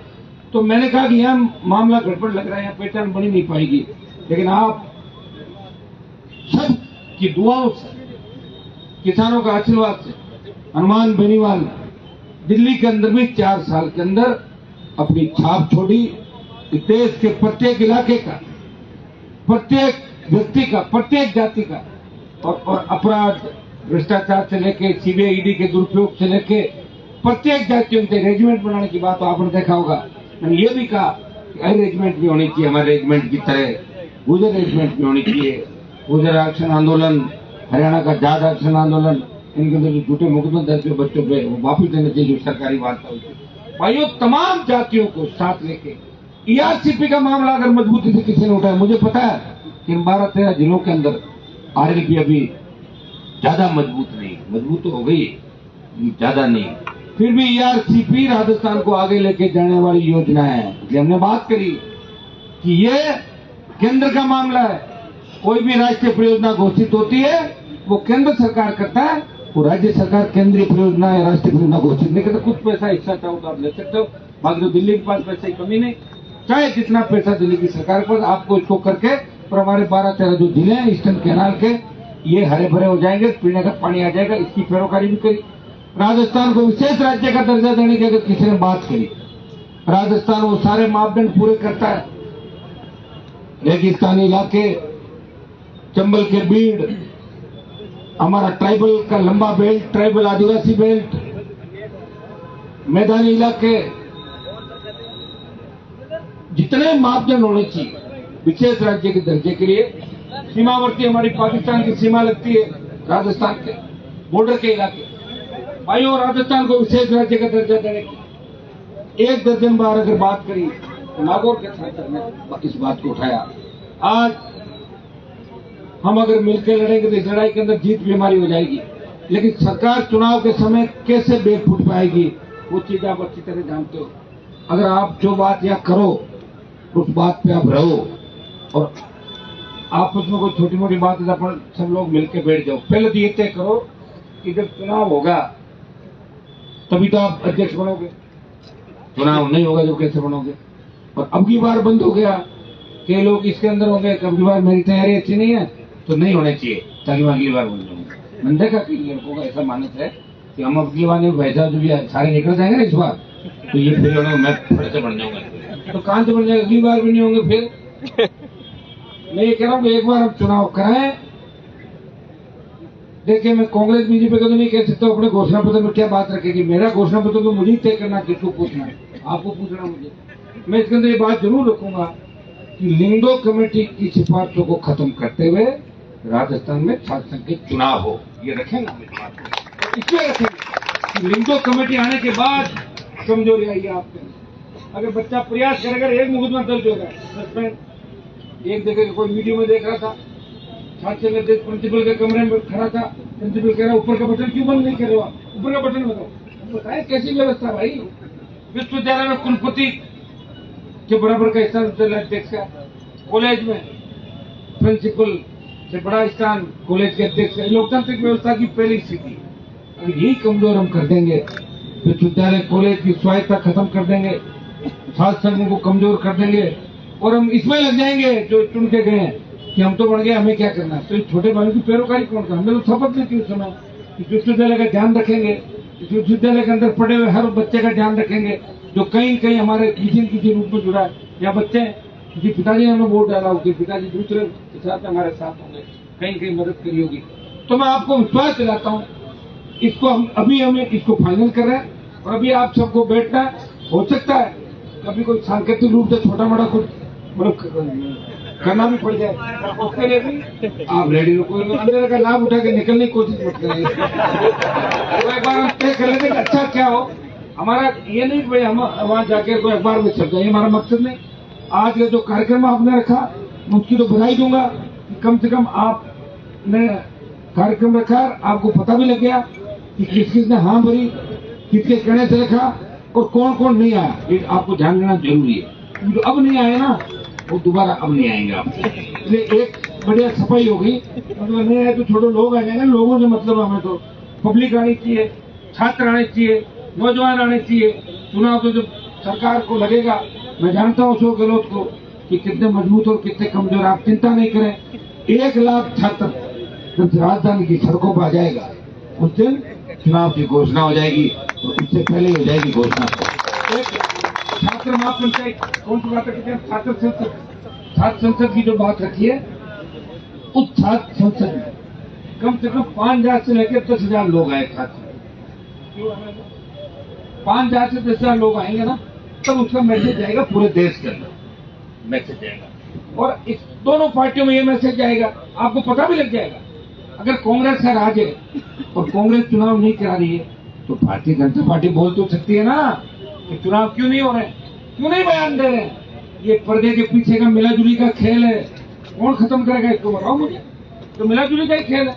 तो मैंने कहा कि यहाँ मामला गड़बड़ लग रहा है, यहाँ पहचान बनी नहीं पाएगी। लेकिन आप सब की दुआओं से, किसानों का आशीर्वाद से हनुमान बेनीवाल दिल्ली के अंदर भी 4 साल के अंदर अपनी छाप छोड़ी। देश के प्रत्येक इलाके का, प्रत्येक व्यक्ति का, प्रत्येक जाति का, और अपराध भ्रष्टाचार से लेके सीबीआई ईडी के दुरुपयोग से लेके प्रत्येक जातियों के रेजिमेंट बनाने की बात तो आपने देखा होगा। मैंने ये भी कहा कि हर रेजिमेंट भी होनी चाहिए हमारे रेजिमेंट की तरह, गुजर रेजिमेंट भी होनी चाहिए। गुजर आरक्षण आंदोलन, हरियाणा का जाट आरक्षण आंदोलन, इनके अंदर जो झूठे मुकदमे दर्ज हुए बच्चों पे वो वापिस देने चाहिए जो सरकारी वार्ता हुई। भाइयों तमाम जातियों को साथ लेके ईआरसीपी का मामला अगर मजबूती से किसी ने उठाया, मुझे पता है कि 12-13 जिलों के अंदर आरएलपी अभी ज्यादा मजबूत नहीं, मजबूत तो हो गई ज्यादा नहीं, फिर भी ईआरसीपी राजस्थान को आगे लेके जाने वाली योजना है। इसलिए हमने बात करी कि ये केंद्र का मामला है। कोई भी राष्ट्रीय परियोजना घोषित होती है वो केंद्र सरकार करता है, वो राज्य सरकार केंद्रीय परियोजना या राष्ट्रीय परियोजना घोषित नहीं करता। कुछ पैसा हिस्सा चाहो तो आप ले सकते हो, बाकी तो दिल्ली के पास पैसे की कमी नहीं, चाहे जितना पैसा दिल्ली की सरकार पर, आपको इसको करके पर हमारे 12-13 जो जिले हैं ईस्टर्न कैनाल के, ये हरे भरे हो जाएंगे, पीने का पानी आ जाएगा। इसकी पैरोकारी भी करी। राजस्थान को विशेष राज्य का दर्जा देने की अगर किसी ने बात करी, राजस्थान वो सारे मापदंड पूरे करता है। रेगिस्तानी इलाके, चंबल के बीड़, हमारा ट्राइबल का लंबा बेल्ट, ट्राइबल आदिवासी बेल्ट, मैदानी इलाके, जितने मापदंड होने चाहिए विशेष राज्य के दर्जे के लिए। सीमावर्ती हमारी पाकिस्तान की सीमा लगती है, राजस्थान के बॉर्डर के इलाके, भाइयों राजस्थान को विशेष राज्य का दर्जा देने की 1 दर्जन बार अगर बात करी तो नागौर के सांसद ने इस बात को उठाया। आज हम अगर मिलकर लड़ेंगे तो इस लड़ाई के अंदर जीत भी हमारी हो जाएगी। लेकिन सरकार चुनाव के समय कैसे बेग फूट पाएगी वो चीज आप अच्छी तरह जानते हो। अगर आप जो बात यहाँ करो उस बात पे आप रहो और आपस में कोई छोटी मोटी बात है अपन सब लोग मिलकर बैठ जाओ। पहले तो ये तय करो कि जब चुनाव होगा तभी तो आप अध्यक्ष बनोगे, चुनाव नहीं होगा जब कैसे बनोगे। और अब की बार बंद हो गया, कई लोग इसके अंदर होंगे अब की बार मेरी तैयारी अच्छी नहीं है तो नहीं होने चाहिए ताकि मैं अगली बार बन जाऊंगा। मैंने देखा कि लड़कों का ऐसा मानस है कि हम अगली बार नहीं वैसा जो भी सारे निकल जाएंगे ना इस बार तो ये फिर मैं थोड़े से बन जाऊंगा तो कहां से बन जाएगा, अगली बार भी नहीं होंगे। फिर मैं ये कह रहा हूँ कि एक बार हम चुनाव कराएं। देखिए मैं कांग्रेस बीजेपी का तो नहीं कह सकता अपने घोषणा पत्र में क्या बात रखेगी। मेरा घोषणा पत्र तो मुझे तय करना, किसको पूछना है, आपको पूछना मुझे। मैं इसके अंदर ये बात जरूर रखूंगा कि लिंगो कमेटी की सिफारिशों को खत्म करते हुए राजस्थान में छात्र संघ के चुनाव हो, ये रखेंगे हम इस बात को। इसलिए रखेंगे कि लिंगो कमेटी आने के बाद कमजोरी आई है आपके। अगर बच्चा प्रयास करेगा एक मुकदमा दर्ज होगा, सस्पेंड। एक जगह कोई वीडियो में देख रहा था, छात्र संघ प्रिंसिपल के कमरे में खड़ा था, प्रिंसिपल कह रहा ऊपर का बटन क्यों बंद नहीं कर रहे हो, ऊपर का बटन बताओ। बताए कैसी व्यवस्था भाई। विश्वविद्यालय में कुलपति के बराबर का स्थान विद्यालय अध्यक्ष का, कॉलेज में प्रिंसिपल से बड़ा स्थान कॉलेज के अध्यक्ष। लोकतांत्रिक व्यवस्था की पहली स्थिति अगर यही कमजोर हम कर देंगे, विश्वविद्यालय कॉलेज की स्वायत्तता खत्म कर देंगे, छात्र संघों को कमजोर कर देंगे और हम इसमें लग जाएंगे जो चुन के गए हैं कि हम तो बन गए, हमें क्या करना है। तो छोटे भाइयों की पैरोकारी कौन कर, हमने तो शपथ ली थी उस समय कि विश्वविद्यालय का ध्यान रखेंगे, विश्वविद्यालय के अंदर पढ़े हुए हर बच्चे का ध्यान रखेंगे जो कहीं न कहीं हमारे किसी रूप में जुड़ा है। या बच्चे किसी पिताजी ने हमें वोट डाला होगी, पिताजी दूसरे के साथ हमारे साथ होंगे, कहीं कहीं मदद करी होगी। तो मैं आपको विश्वास दिलाता हूँ, इसको हमें इसको फाइनल कर रहे हैं और अभी आप सबको बैठना हो सकता है कभी कोई सांकेतिक रूप से छोटा मोटा कुछ करना भी पड़ जाए, उसके लिए भी आप रेडी रखो। अंदर का लाभ उठा के निकलने की कोशिश मत करें। तो एक बार हम तय कर लेते अच्छा क्या हो। हमारा ये नहीं भाई हम वहां जाके कोई अखबार में छप जाए, हमारा मकसद नहीं। आज का जो कार्यक्रम आपने रखा उसकी तो बधाई दूंगा कि कम से कम आपने कार्यक्रम रखा, आपको पता भी लग गया कि किस किस ने हाँ भरी, किसके कहने से रखा और कौन कौन नहीं आया। ये आपको ध्यान देना जरूरी है। जो अब नहीं आए ना वो दोबारा अब नहीं आएंगे आप। इसलिए एक बढ़िया सफाई होगी, मतलब नहीं आए तो छोटे लोग आ जाएंगे। लोगों से मतलब हमें तो पब्लिक आनी चाहिए, छात्र आने चाहिए, नौजवान आने चाहिए। चुनाव तो जब सरकार को लगेगा, मैं जानता हूँ अशोक गहलोत को कि कितने मजबूत और कितने कमजोर, आप चिंता नहीं करें। 1 लाख छात्र जब राजधानी की सड़कों पर आ जाएगा उस दिन चुनाव की घोषणा हो जाएगी और उससे पहले हो जाएगी घोषणा। छात्र महापंचायत कौन सी बात रखी है, छात्र संसद की जो बात रखी है, उस छात्र संसद में कम से कम 5,000 से लेकर 10,000 लोग आए। छात्र 5,000 से 10,000 लोग आएंगे ना, तब उसका मैसेज जाएगा पूरे देश के अंदर, मैसेज जाएगा। और इस दोनों पार्टियों में ये मैसेज जाएगा, आपको पता भी लग जाएगा। अगर कांग्रेस का राज है और कांग्रेस चुनाव नहीं करा रही है तो भारतीय जनता पार्टी बोल तो सकती है ना कि चुनाव क्यों नहीं हो रहे, क्यों नहीं बयान दे रहे हैं। ये पर्दे के पीछे का मिलाजुली का खेल है, कौन खत्म करेगा इसको बताओ मुझे। तो मिलाजुली का ही खेल है।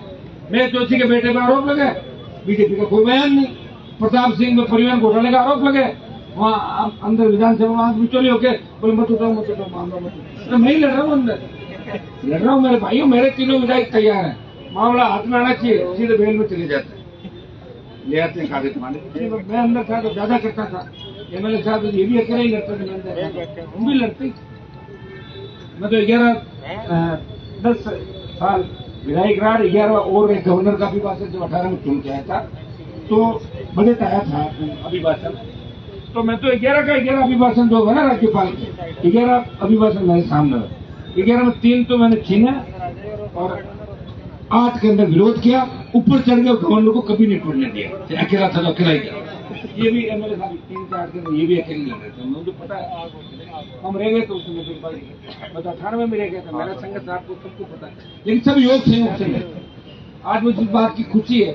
महेश जोशी के बेटे पर आरोप लगे, बीजेपी का कोई बयान नहीं। प्रताप सिंह में परिवहन घोटाले का आरोप लगे, वहाँ अंदर विधानसभा में चोरी होके बोले मत उठाओ मामला मत उठाओ। मैं ही लड़ रहा हूँ, अंदर लड़ रहा हूँ। मेरे भाइयों मेरे तीनों विधायक तैयार है, मामला हाथ में आना चाहिए, सीधे बेल में चले जाते हैं, ले आते हैं कागज माने। मैं अंदर था तो ज्यादा करता था, एमएलए साहब ये भी अकेले ही लड़ते थे, हम भी लड़ते। मैं तो 10 साल विधायक रहा, 11 और एक गवर्नर का अभिभाषण जो 18 में चुन के आया था, तो बजट आया था अभिभाषण, तो मैं तो 11 का 11 अभिभाषण जो है ना राज्यपाल के 11 अभिभाषण मेरे सामने, 11 में 3 तो मैंने छीने और 8 के अंदर विरोध किया, ऊपर चढ़ गया, गवर्नर को कभी नहीं टूटने दिया। अकेला था तो अकेला ही गया। ये भी एमएलए साहब 3 के 8 के अंदर ये भी अकेले लड़ रहे थे, मुझे पता है। हम रह गए तो उसमें मैं तो 18 में रह गया था, मेरा संगत आपको सबको पता है, लेकिन सब योग से। आज मुझे इस बात की खुशी है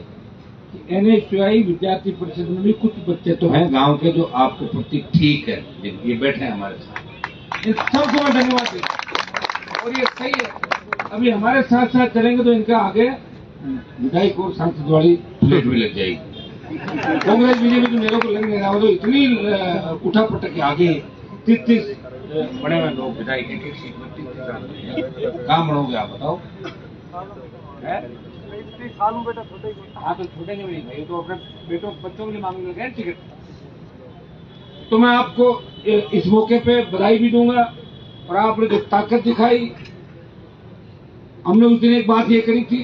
कि एनएसयूआई विद्यार्थी परिषद में भी कुछ बच्चे तो हैं गांव के जो आपके प्रति ठीक है, ये बैठे हैं हमारे साथ। इन सबको मैं धन्यवाद देता हूं। और ये सही है। अभी हमारे साथ साथ चलेंगे तो इनका आगे विधायक और सांसद वाली प्लेट भी लग जाएगी। कांग्रेस बीजेपी तो मेरे को लग नहीं रहा, वो तो इतनी उठा पटक के आगे 33 बड़े हुए लोग विधायक एक सीट में 33 काम बढ़ोगे आप बताओ। सालों बेटा छोटे ही। हाँ तो छोटे नहीं भाई, तो अपने बेटों बच्चों के लिए मांगने लगे टिकट। तो मैं आपको इस मौके पे बधाई भी दूंगा और आपने जो ताकत दिखाई। हमने उस दिन एक बात ये करी थी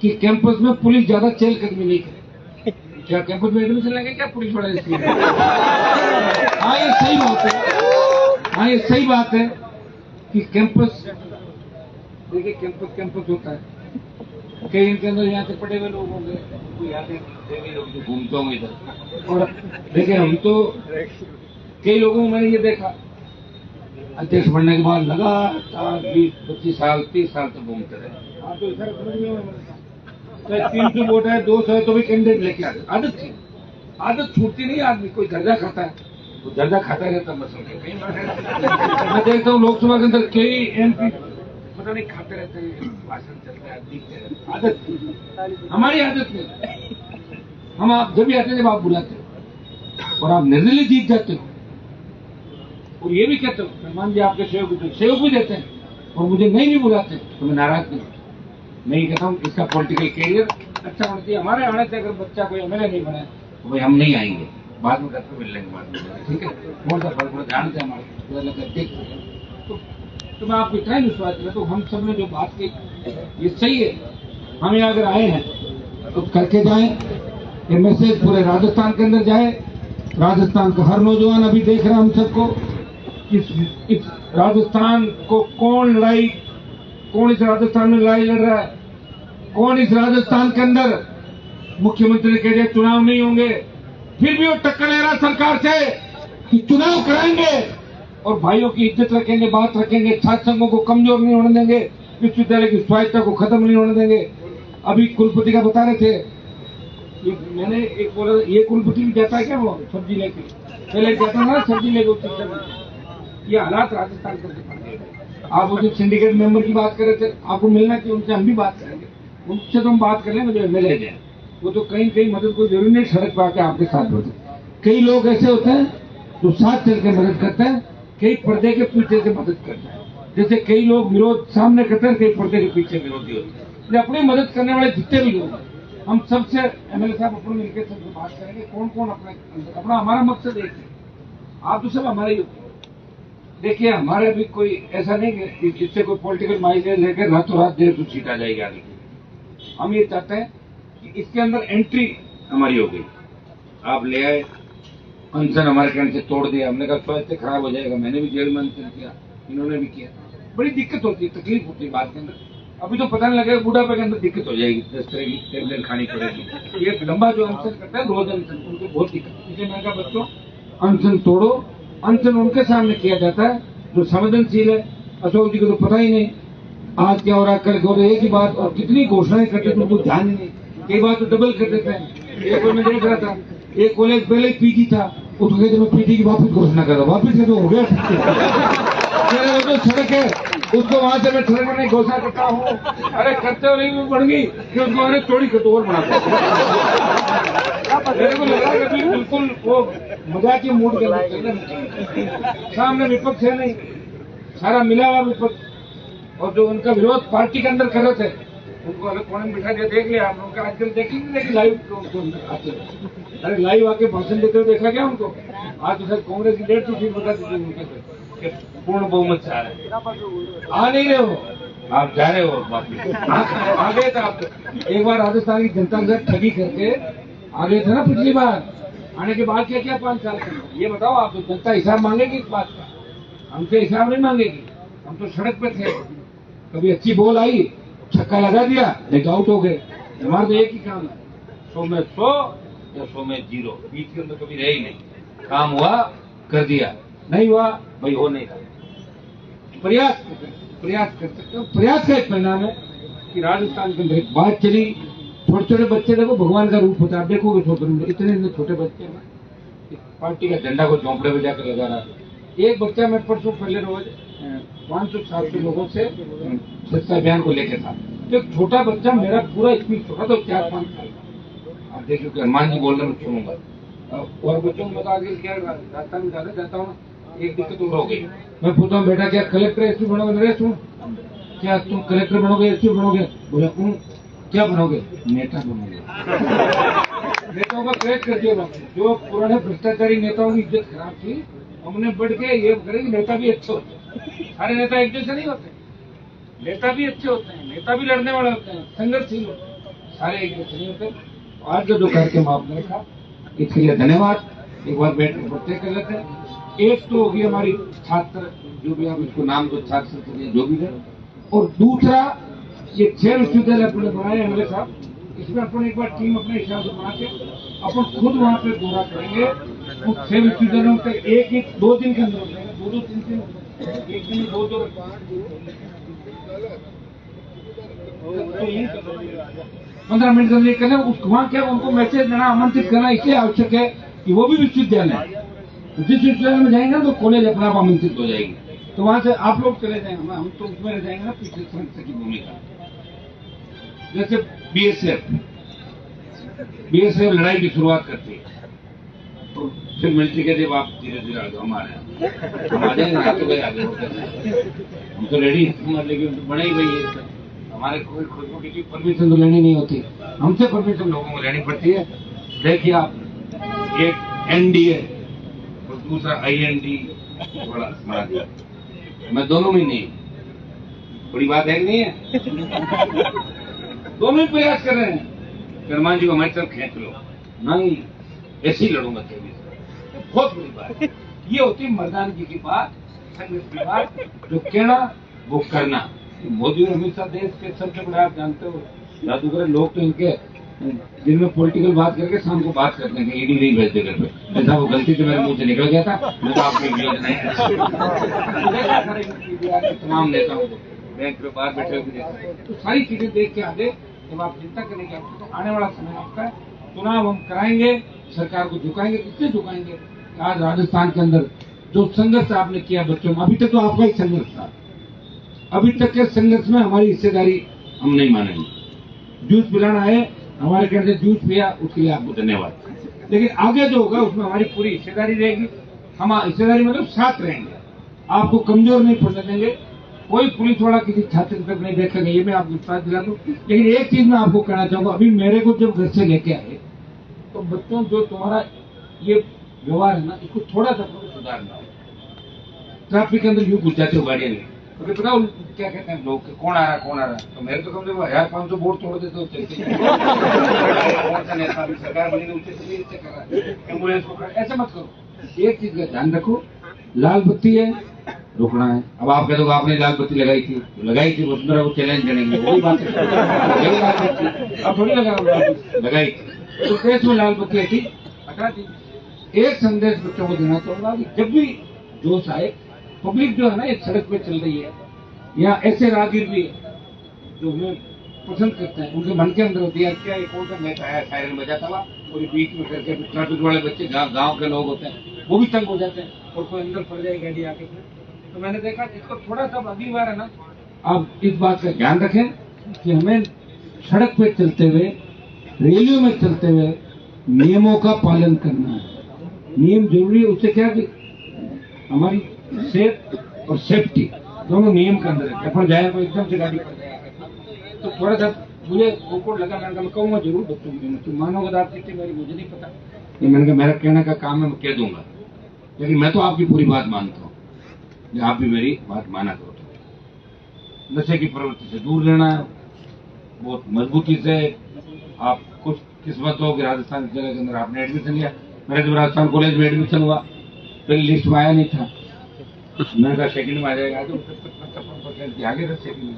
कि कैंपस में पुलिस ज्यादा चहलकदमी नहीं करे। क्या कैंपस में एडमिशन लेंगे क्या पुलिस वाले इसलिए? हाँ ये सही बात है, हाँ ये सही बात है कि कैंपस, देखिए कैंपस होता है, कई इनके अंदर यहाँ से पड़े हुए लोग होंगे, कोई आते हैं लोग जो घूमते होंगे इधर। और देखिए हम तो कई लोगों में ये देखा अध्यक्ष बनने के बाद लगातार 20-25 साल 30 साल तक घूमते रहे। हाँ तो सर समझ में 300 वोट है 200 है तो भी कैंडिडेट लेके आते। आदत थी, आदत छूटती नहीं। आदमी कोई दर्जा खाता है तो दर्जा खाता रहता मसल। मैं देखता हूँ लोकसभा के अंदर कई MP पता नहीं खाते रहते हैं, भाषण चलता है, दिखते रहते। आदत थी, हमारी आदत नहीं। हम आप जब भी आते जब आप बुलाते और आप निर्दलीय जीत जाते हो और ये भी कहते हो मेहमान जी आपके सहयोग भी देते हैं और मुझे नहीं भी बुलाते तो मैं नाराज नहीं होता। मैं ये कहता हूँ इसका पॉलिटिकल कैरियर अच्छा होना चाहिए। हमारे आने से अगर बच्चा कोई MLA नहीं बने तो भाई हम नहीं आएंगे, बाद में करते मिल लेंगे बाद में, ठीक है। कौन सा फर्क ध्यान से हमारे तो मैं आपको इतना ही विश्वास करता हूँ हम सब ने जो बात की ये सही है। हम यहाँ अगर आए हैं तो करके जाएं, ये मैसेज पूरे राजस्थान के अंदर जाए। राजस्थान का हर नौजवान अभी देख रहा है हम सबको इस राजस्थान को कौन इस राजस्थान में लड़ाई लड़ रहा है, कौन इस राजस्थान के अंदर मुख्यमंत्री ने कह दिया चुनाव नहीं होंगे, फिर भी वो टक्कर ले रहा सरकार से कि चुनाव कराएंगे और भाइयों की इज्जत रखेंगे, बात रखेंगे, छात्र संघों को कमजोर नहीं होने देंगे, विश्वविद्यालय की स्वायत्ता को खत्म नहीं होने देंगे। अभी कुलपति का बता रहे थे, मैंने एक बोला ये कुलपति भी जाता है क्या वो सब्जी लेके, पहले जाता ना सब्जी लेके। ये हालात राजस्थान के। आप उस सिंडिकेट मेंबर की बात कर रहे थे, आपको मिलना चाहिए उनसे, हम भी बात करेंगे उनसे, तो हम बात कर लेंगे जो MLA हैं वो तो कहीं मदद कोई जरूरी नहीं सड़क पर आके आपके साथ होते। कई लोग ऐसे होते हैं जो साथ चल के मदद करते हैं, कई पर्दे के पीछे से मदद करते हैं। जैसे कई लोग विरोध सामने करते हैं, कई पर्दे के पीछे विरोधी होते हैं। अपनी मदद करने वाले जितने भी लोग हैं हम सबसे MLA साहब अपने मिलकर सबसे बात करेंगे कौन कौन अपना हमारा मकसद एक है। आप तो सब हमारे ही होते हैं। देखिए हमारे भी कोई ऐसा नहीं कि जिससे कोई पॉलिटिकल माइलेज लेकर रातों रात देर तो सीट आ जाएगी आगे। हम ये चाहते हैं कि इसके अंदर एंट्री हमारी हो गई, आप ले आए, अनशन हमारे कहने से तोड़ दिया, हमने कहा स्वास्थ्य खराब हो जाएगा, मैंने भी जेल में अनशन किया, इन्होंने भी किया। बड़ी दिक्कत होती है, तकलीफ होती है बात के अंदर। अभी तो पता नहीं लगेगा बुढ़ापे के अंदर दिक्कत हो जाएगी, 10 तरह की टेबलेट खानी पड़ेगी। ये लंबा जो अनशन करता है रोज अनशन, उनको बहुत दिक्कत। इसलिए मैंने कहा बच्चों अनशन तोड़ो। अनशन उनके सामने किया जाता है जो संवेदनशील है। अशोक जी को तो पता ही नहीं आज क्या हो रहा है, कल हो रहा है, एक ही बात, और कितनी घोषणाएं करते थे उनको ध्यान ही नहीं। कई बार तो डबल कर देते हैं। एक मैं देख रहा था, एक कॉलेज पहले ही PG था, उसको कहते मैं PG की वापस घोषणा कर रहा हूँ, वापस तो हो गया मेरे तो सड़क है, उसको वहां से मैं सड़क में नहीं घोषणा करता हूँ। अरे करते हो नहीं बढ़ गई कि उसको अरे चौड़ी कटोर बनाते। मेरे को लगा कि बिल्कुल वो मजाक के मूड के अंदर सामने विपक्ष है नहीं, सारा मिला हुआ विपक्ष। और जो उनका विरोध पार्टी के अंदर कर रहे थे उनको अलग कोने में बिठा दिया। देख लिया हम लोग आजकल देखेंगे लेकिन लाइव आते, अरे लाइव आके भाषण देते हुए देखा क्या उनको? आज तो सर कांग्रेस की 150 सीट बता दीजिए उनके पूर्ण बहुमत से आ रहे हैं। आ नहीं रहे हो, आप जा रहे हो वापिस। आ गए थे आप, एक बार राजस्थान की जनता के साथ ठगी करके आ गए थे ना पिछली बार। आने के बाद क्या किया 5 साल के, ये बताओ आप? तो जनता हिसाब मांगेगी इस बात का, हमसे हिसाब नहीं मांगेगी। हम तो सड़क पे थे, कभी अच्छी बॉल आई छक्का लगा दिया लेकिन आउट हो गए। हमारा तो एक ही काम है, 100 में 100 या 100 में 0, बीच के अंदर कभी रहे ही नहीं। काम हुआ कर दिया, नहीं हुआ भाई हो नहीं रहा। प्रयास कर सकते हो। प्रयास का एक परिणाम है कि राजस्थान के अंदर एक बात चली, छोटे छोटे बच्चे देखो भगवान का रूप होता है। आप देखोगे छोटे इतने छोटे बच्चे पार्टी का झंडा को झोंपड़े में जाकर लगा रहा है। एक बच्चा मैं परसों पहले रोज 500-700 लोगों से स्वच्छता अभियान को लेकर था। तो एक छोटा बच्चा, मेरा पूरा स्पीच छोटा तो 4-5 साल का, आप देखिए कि हनुमान जी बोलने में सुनूंगा। और बच्चों को बता आगे क्या रास्ता में ज्यादा जाता हूँ, एक दिक्कत और हो गई। मैं पूछता हूँ बेटा क्या कलेक्टर एसपी बनोगे? नरेश तुम क्या तुम कलेक्टर बनोगे एसपी बनोगे? बोले क्या बनोगे? नेता बनोगे। नेताओं का क्रेज कर दिया। जो पुराने भ्रष्टाचारी नेताओं की इज्जत खराब थी, हमने बढ़ के ये करेंगे नेता भी अच्छे होते हैं। सारे नेता एक जैसे नहीं होते, नेता भी अच्छे होते हैं, नेता भी लड़ने वाले होते हैं, संघर्षशील होते हैं, सारे एक जैसे नहीं होते। आज जो कार्यक्रम आपने रखा इसके लिए धन्यवाद। एक बार बैठ कर बातें कर लेते हैं। एक तो होगी हमारी छात्र, जो भी आप इसको नाम दो, छात्र जो भी है, और दूसरा ये 6 विश्वविद्यालय अपने बनाए एमएलए साहब, इसमें अपन एक बार टीम अपने हिसाब से बना के अपन खुद वहाँ पे दौरा करेंगे। उन 6 विश्वविद्यालयों के एक 2 दिन के अंदर हो जाएगा, 2-3 दिन, एक दिन 2 15 मिनट जल्दी करना। वहाँ क्या उनको मैसेज देना, आमंत्रित करना इसलिए आवश्यक है कि वो भी विश्वविद्यालय, जिस विश्वविद्यालय में जाएंगे तो कॉलेज अपने आप आमंत्रित हो जाएगी। तो वहां से आप लोग चले जाएंगे, हम तो उसमें रह जाएंगे ना पिछले संस्था की भूमिका। जैसे बीएसएफ लड़ाई की शुरुआत करती है, तो फिर मिलिट्री के जब आप धीरे धीरे आगे हम आ रहे हैं, हम आ जाएंगे तो गए आगे, हम तो रेडी, लेकिन बने ही वही है। हमारे कोई खुद को किसी परमिशन तो लेनी नहीं होती, हमसे परमिशन लोगों को लेनी पड़ती है। देखिए आप, एक एनडीए और दूसरा आईएनडी बड़ा बना दिया, मैं दोनों में नहीं, बड़ी बात है कि नहीं है? दोनों ही प्रयास कर रहे हैं। हनुमान जी को हमारी तरफ खींच लो, नहीं ऐसे ही लड़ूंगा 23 बहुत बड़ी बात है। ये होती है मर्दानगी की बात, संघर्ष की बात, जो कहना वो करना। मोदी हमेशा देश के सबसे बड़े, आप जानते हो जादूगर लोग, तो इनके दिन में पॉलिटिकल बात करके शाम को बात करते हैं, ईडी नहीं भेजते घर पे। ऐसा वो गलती से मेरे मुंह से निकल गया था, मैं तो आपके तमाम नेताओं को बैंक में बाहर बैठे हुए तो सारी चीजें देख के आगे जब आप चिंता करेंगे, तो आने वाला समय आपका है। चुनाव हम कराएंगे, सरकार को झुकाएंगे। किससे झुकाएंगे? आज राजस्थान के अंदर जो संघर्ष आपने किया बच्चों में, अभी तक तो आपका ही संघर्ष था, अभी तक के संघर्ष में हमारी हिस्सेदारी हम नहीं मानेंगे। जूस पिलाना है, हमारे घर से जूस पिया, उसके लिए आपको धन्यवाद। लेकिन आगे जो होगा उसमें हमारी पूरी हिस्सेदारी रहेगी। हम हिस्सेदारी मतलब साथ रहेंगे, आपको कमजोर नहीं पड़ने देंगे। कोई पुलिस वाला किसी छात्र तक नहीं देखेगा, ये मैं आपको विश्वास दिला दूं। लेकिन एक चीज मैं आपको कहना चाहूंगा, अभी मेरे को जब घर से लेके आए तो बच्चों, जो तुम्हारा ये व्यवहार है ना, इसको थोड़ा सा सुधारना। ट्रैफिक के अंदर यूं घुस जाते हो गाड़ियां में, तो पता क्या कहते हैं लोग, कौन आ रहा है, तो मेरे तो कम से कम 1500 बोर्ड तोड़ देते हो सरकार बनी एम्बुलेंस को, ऐसे मत करो। एक चीज का ध्यान रखो, लाल बत्ती है, रोकना है। अब आप कह दो आपने लाल बत्ती लगाई थी, वसुंधरा को चैलेंज करेंगे, वही बात है। अब थोड़ी लगाई थी, तो देश में लाल बत्ती थी, हटा दी। एक संदेश बच्चों को देना चाहूंगा कि जब भी जोश आए, पब्लिक जो है ना, ये सड़क पे चल रही है, या ऐसे राहगीर भी जो हमें पसंद करते हैं, उनके मन के अंदर होती है क्या ये कौन सा नेता है, सायरन बजाता हुआ और बीच में करके ट्रैफिक वाले बच्चे, गांव के लोग होते हैं, वो भी तंग हो जाते हैं, और कोई अंदर पड़ जाए गाड़ी आके। तो मैंने देखा इसको थोड़ा सा अगली बार है ना, आप इस बात का ध्यान रखें कि हमें सड़क पे चलते हुए, रैलियों में चलते हुए नियमों का पालन करना है। नियम जरूरी है, उससे क्या कि हमारी सेफ और सेफ्टी दोनों नियम के अंदर है। अपन जाए तो एकदम से गाड़ी पर जाएगा, तो थोड़ा सा मुझे ओकोड लगा, मैं कहूँगा जरूर बच्चों को, तुम मानोगे आप कितनी मेरी, मुझे नहीं पता, मैंने कहा मेरा कहने का काम है, मैं कह दूंगा, लेकिन मैं तो आपकी पूरी बात मानता हूँ, आप भी मेरी बात माना करो। नशे की प्रवृत्ति से दूर रहना है, बहुत मजबूती से। आप कुछ किस्मत हो कि राजस्थान जिले के अंदर आपने एडमिशन लिया। मेरा जब राजस्थान कॉलेज में एडमिशन हुआ, पहले लिस्ट में आया नहीं था, मैंने कहा सेकंड में आ जाएगा, तो आगे था सेकंड में,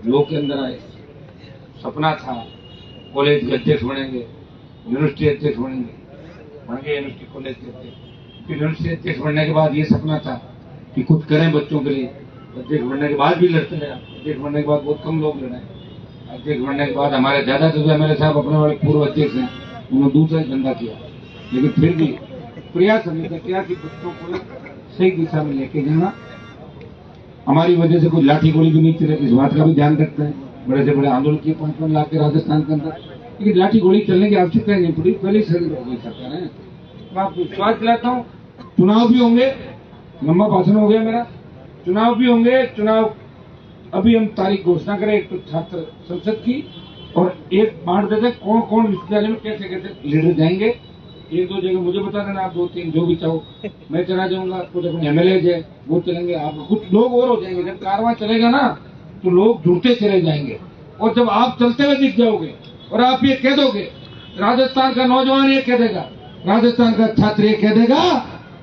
लोग के अंदर आए, सपना था कॉलेज के अध्यक्ष बनेंगे, यूनिवर्सिटी अध्यक्ष बनेंगे, बन गए यूनिवर्सिटी कॉलेज के अध्यक्ष। फिर यूनिवर्सिटी अध्यक्ष बनने के बाद ये सपना था कि कुछ करें बच्चों के लिए। अध्यक्ष बनने के बाद भी लड़ते रहे, अध्यक्ष बनने के बाद बहुत कम लोग लड़े, अध्यक्ष बनने के बाद हमारे ज्यादा से ज्यादा मेरे साहब अपने वाले पूर्व अध्यक्ष हैं, उन्होंने दूसरा ही धंधा किया, लेकिन फिर भी प्रयास हमेशा किया कि बच्चों को सही दिशा में लेके जाना। हमारी वजह से कोई लाठी गोली भी नहीं चले, इस बात का भी ध्यान रखते हैं। बड़े से बड़े आंदोलन किए 5-5 लाख के राजस्थान के अंदर, लेकिन लाठी गोली चलने की आवश्यकता नहीं पड़ी, पहले ही शरीर हो गई सरकार है। मैं आपको विश्वास दिलाता हूँ, चुनाव भी होंगे, लंबा भाषण हो गया मेरा, चुनाव भी होंगे। चुनाव अभी हम तारीख घोषणा करें, एक तो छात्र संसद की, और एक बांट देते कौन कौन विश्वविद्यालय में कैसे कैसे लीडर जाएंगे। 1-2 जगह मुझे बता देना, आप 2-3 जो भी चाहो मैं चला जाऊंगा। कुछ अपने एमएलए है वो चलेंगे, आप कुछ लोग और हो जाएंगे। जब कारवां चलेगा ना तो लोग जुड़ते चले जाएंगे, और जब आप चलते हुए दिख जाओगे और आप ये कह दोगे, राजस्थान का नौजवान ये कह देगा, राजस्थान का छात्र ये कह देगा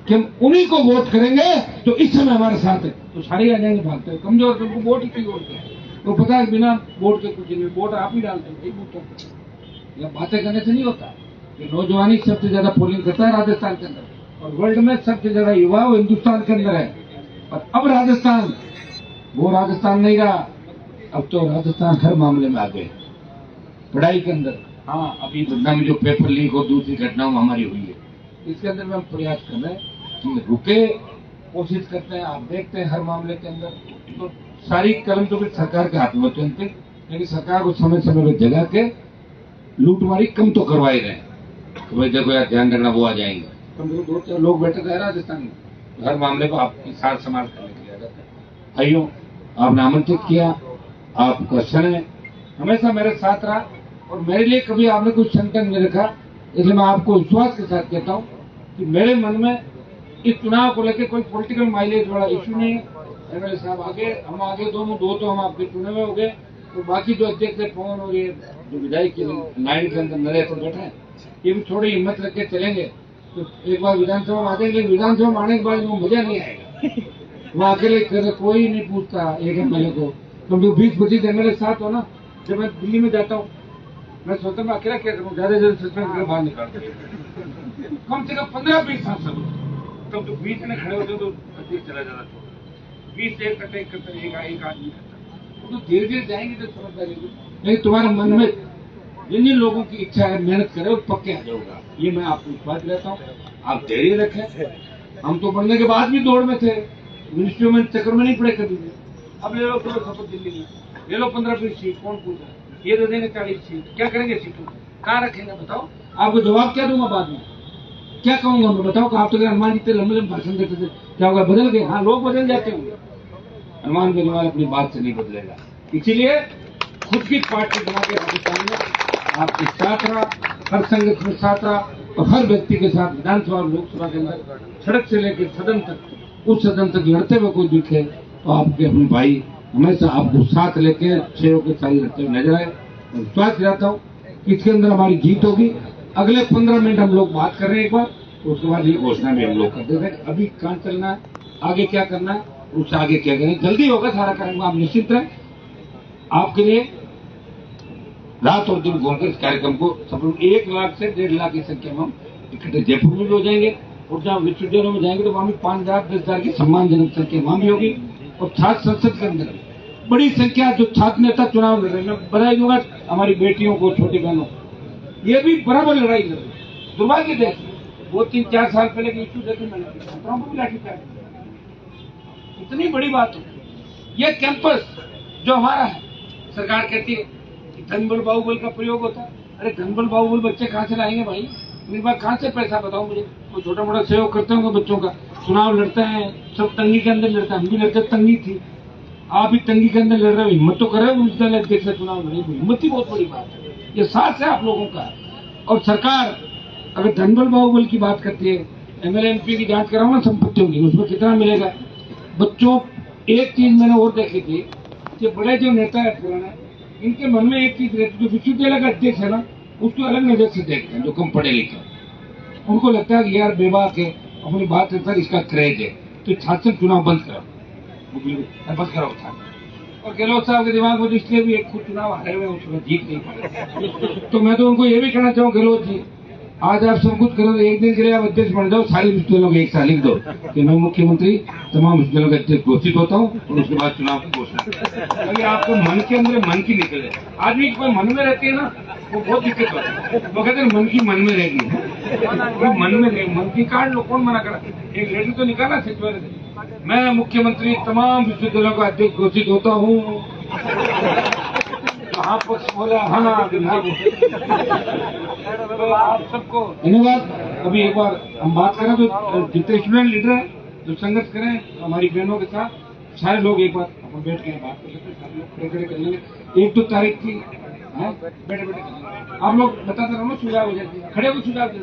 कि हम उन्हीं को वोट करेंगे तो इस समय हमारे साथ है, तो सारे आ जाएंगे भागते हैं। कमजोर तुमको वोट ही क्यों बोलते हैं, वो पता है बिना वोट के कुछ नहीं, वोट आप ही डालते हैं बूथों पर। यह बातें करने से नहीं होता कि नौजवानी सबसे ज्यादा पोलिंग करता है राजस्थान के अंदर, और वर्ल्ड में सबसे ज्यादा युवा वो हिंदुस्तान के अंदर है। और अब राजस्थान वो राजस्थान नहीं रहा, अब तो राजस्थान हर मामले में आ गए, पढ़ाई के अंदर। हाँ, अभी घटना में जो पेपर लीक और दूसरी घटनाओं में हमारी हुई है, इसके अंदर में हम प्रयास कर रहे हैं कि रुके, कोशिश करते हैं। आप देखते हैं हर मामले के अंदर तो सारी कलम तो फिर सरकार के हाथ में होती है, लेकिन सरकार को समय समय पर जगा के लूटमारी कम तो करवा ही रहे हैं। तो भाई देखो यार, ध्यान रखना, वो आ जाएंगे। कम से कम 2-4 लोग बैठे थे राजस्थान में, हर मामले को आपकी साथ समाज करने के लिए आ जाता है। भाइयों, आपने आमंत्रित किया, आपका क्षण हमेशा मेरे साथ रहा, और मेरे लिए कभी आपने कुछ संकट नहीं रखा, इसलिए मैं आपको विश्वास के साथ कहता हूँ कि मेरे मन में इस चुनाव को लेकर कोई पॉलिटिकल माइलेज वाला इश्यू नहीं है। एमएलए साहब आगे, हम आगे, दो तो हम आपके चुने हुए हो गए, तो बाकी जो अध्यक्ष है पवन और ये जो विधायक की लाइन के अंदर नरेश बैठे हैं, ये भी थोड़ी हिम्मत रख के चलेंगे तो एक बार विधानसभा में आ जाएंगे। लेकिन विधानसभा में आने के बाद वो मजा नहीं आएगा, वो अकेले करे, कोई नहीं पूछता एक एमएलए को। तुम जो 20-25 एमएलए साथ हो ना, जब मैं दिल्ली में जाता हूँ मैं सोचता मैं अकेला क्या करूँ, ज्यादा सस्पेंड करके बाहर निकालते, कम से कम 15-20 सांसद हो, तब तो बीच में खड़े होते तो अध्यक्ष चला जाता, 20 से एक आदमी करता, तो धीरे धीरे जाएंगे तो समझदारी। नहीं, तुम्हारे मन में जिन जिन लोगों की इच्छा है मेहनत करे वो पक्के आ जाऊंगा, ये मैं आपको विश्वास दिलाता हूँ। आप धैर्य रखें। हम तो बनने के बाद भी दौड़ में थे, मिनिस्ट्री में चक्कर में नहीं पड़े कभी भी। अब ले लो तो शपथ दिल्ली में, ले लो 15-20 सीट, कौन पूछा, ये दे देंगे 40 सीट, क्या करेंगे सीटों, कहाँ रखेंगे बताओ। आपको जवाब क्या दूंगा बाद में, क्या कहूंगा मैं बताओ। आप तो हनुमान जी इतने लंबे लंबे भाषण देते थे, क्या होगा, बदल गए। हाँ, लोग बदल जाते होंगे, हनुमान बेनीवाल अपनी बात से नहीं बदलेगा। इसीलिए खुद की पार्टी बना के राजस्थान में आपके साथ रहा, हर संगठन में साथ रहा, और हर व्यक्ति के साथ विधानसभा और लोकसभा के अंदर सड़क से लेकर सदन तक, उस सदन तक लड़ते हुए कोई दिखे तो आपके अपने भाई हमेशा आपको साथ लेके शेरों के साथ लड़ते हुए नजर आए। और विश्वास दिलाता हूँ कि इसके अंदर हमारी जीत होगी। अगले 15 मिनट हम लोग बात कर रहे हैं एक बार, तो उसके बाद ये घोषणा भी हम लोग कर देते हैं। अभी कहाँ चलना है, आगे क्या करना है, उससे आगे क्या करें, जल्दी होगा सारा करेंगे, आप निश्चित रहें। आपके लिए रात और दिन घूमकर इस कार्यक्रम को सफल 1 लाख से 1.5 लाख की संख्या में हम इकट्ठे जयपुर में भी हो जाएंगे, और जहाँ विश्वविद्यालयों में जाएंगे तो वहां भी 5,000-10,000 की सम्मानजनक संख्या वहां भी होगी। और छात्र संसद के अंदर बड़ी संख्या जो छात्र नेता चुनाव लड़ रहे हैं, मैं बधाई दूंगा हमारी बेटियों को, छोटी बहनों, ये भी बराबर लड़ाई लड़ रही है। दुर्भाग्य देखिए, वो 3-4 साल पहले के इश्यू देखे मैंने लाठी चार्ज, इतनी बड़ी बात हो। ये कैंपस जो हमारा है, सरकार कहती है कि धनबल बाहुबल का प्रयोग होता है। अरे धनबल बाहुबल बच्चे कहाँ से लाएंगे भाई, मेरे पास कहाँ से पैसा बताओ मुझे। कोई छोटा मोटा सहयोग करते होंगे बच्चों का, चुनाव लड़ते हैं, सब तंगी के अंदर लड़ते हैं, हम भी लड़ते, तंगी थी, आप भी तंगी के अंदर लड़ रहे हो, हिम्मत तो करे विश्वविद्यालय अध्यक्ष से चुनाव लड़े, हिम्मत ही बहुत बड़ी बात है। ये साथ है आप लोगों का। और सरकार अगर धनबल बाहुबल की बात करती है, एमएलए एमपी की जांच कराओ ना संपत्तियों की, उसमें कितना मिलेगा बच्चों। एक चीज मैंने और देखी थी कि बड़े जो नेता है पुराने, इनके मन में एक चीज रहती है, जो विश्वविद्यालय का अध्यक्ष है ना, उसको अलग नजर से देखते हैं जो कम पढ़े लिखे, उनको लगता है कि यार बेबाक है, अपनी बात है सर, इसका क्रेज है, तो छात्र चुनाव बंद करो, बंद करो छात्र। और गहलोत साहब के दिमाग में तो इसलिए भी एक खुद चुनाव हारे हुए, उसमें जीत नहीं पाए। तो मैं तो उनको ये भी कहना चाहूँ, गहलोत जी आज आप सब कुछ करो, एक दिन के लिए आप अध्यक्ष बन जाओ, सारी विश्वविद्यालयों को एक साल लिख दो कि मैं मुख्यमंत्री तमाम विश्वविद्यालयों का अध्यक्ष घोषित होता हूँ, और उसके बाद चुनाव की घोषणा। अभी आपको मन के अंदर मन की निकले, आदमी कोई मन में रहती है ना, वो बहुत दिक्कत होती है। वो कहते हैं मन की मन में रहेगी, मन में रहेगी, मन की काट लो, कौन मना करा। एक लेटर तो निकाला सचिवालय से, मैं मुख्यमंत्री तमाम विश्वविद्यालयों का अध्यक्ष घोषित होता हूँ। हाँ पक्ष बोला, हाँ तो आप सबको धन्यवाद। अभी एक बार हम बात करें तो जितने स्टूडेंट लीडर हैं जो संघर्ष करें हमारी बहनों के साथ, सारे लोग एक बार अपन बैठ के बात कर सकते हैं, सारे लोग खड़े खड़े कर लेंगे। 1-2 तारीख की बैठे बैठे आप लोग बताते रहो ना, सुझाव हो जाती है, खड़े हो सुझाव दे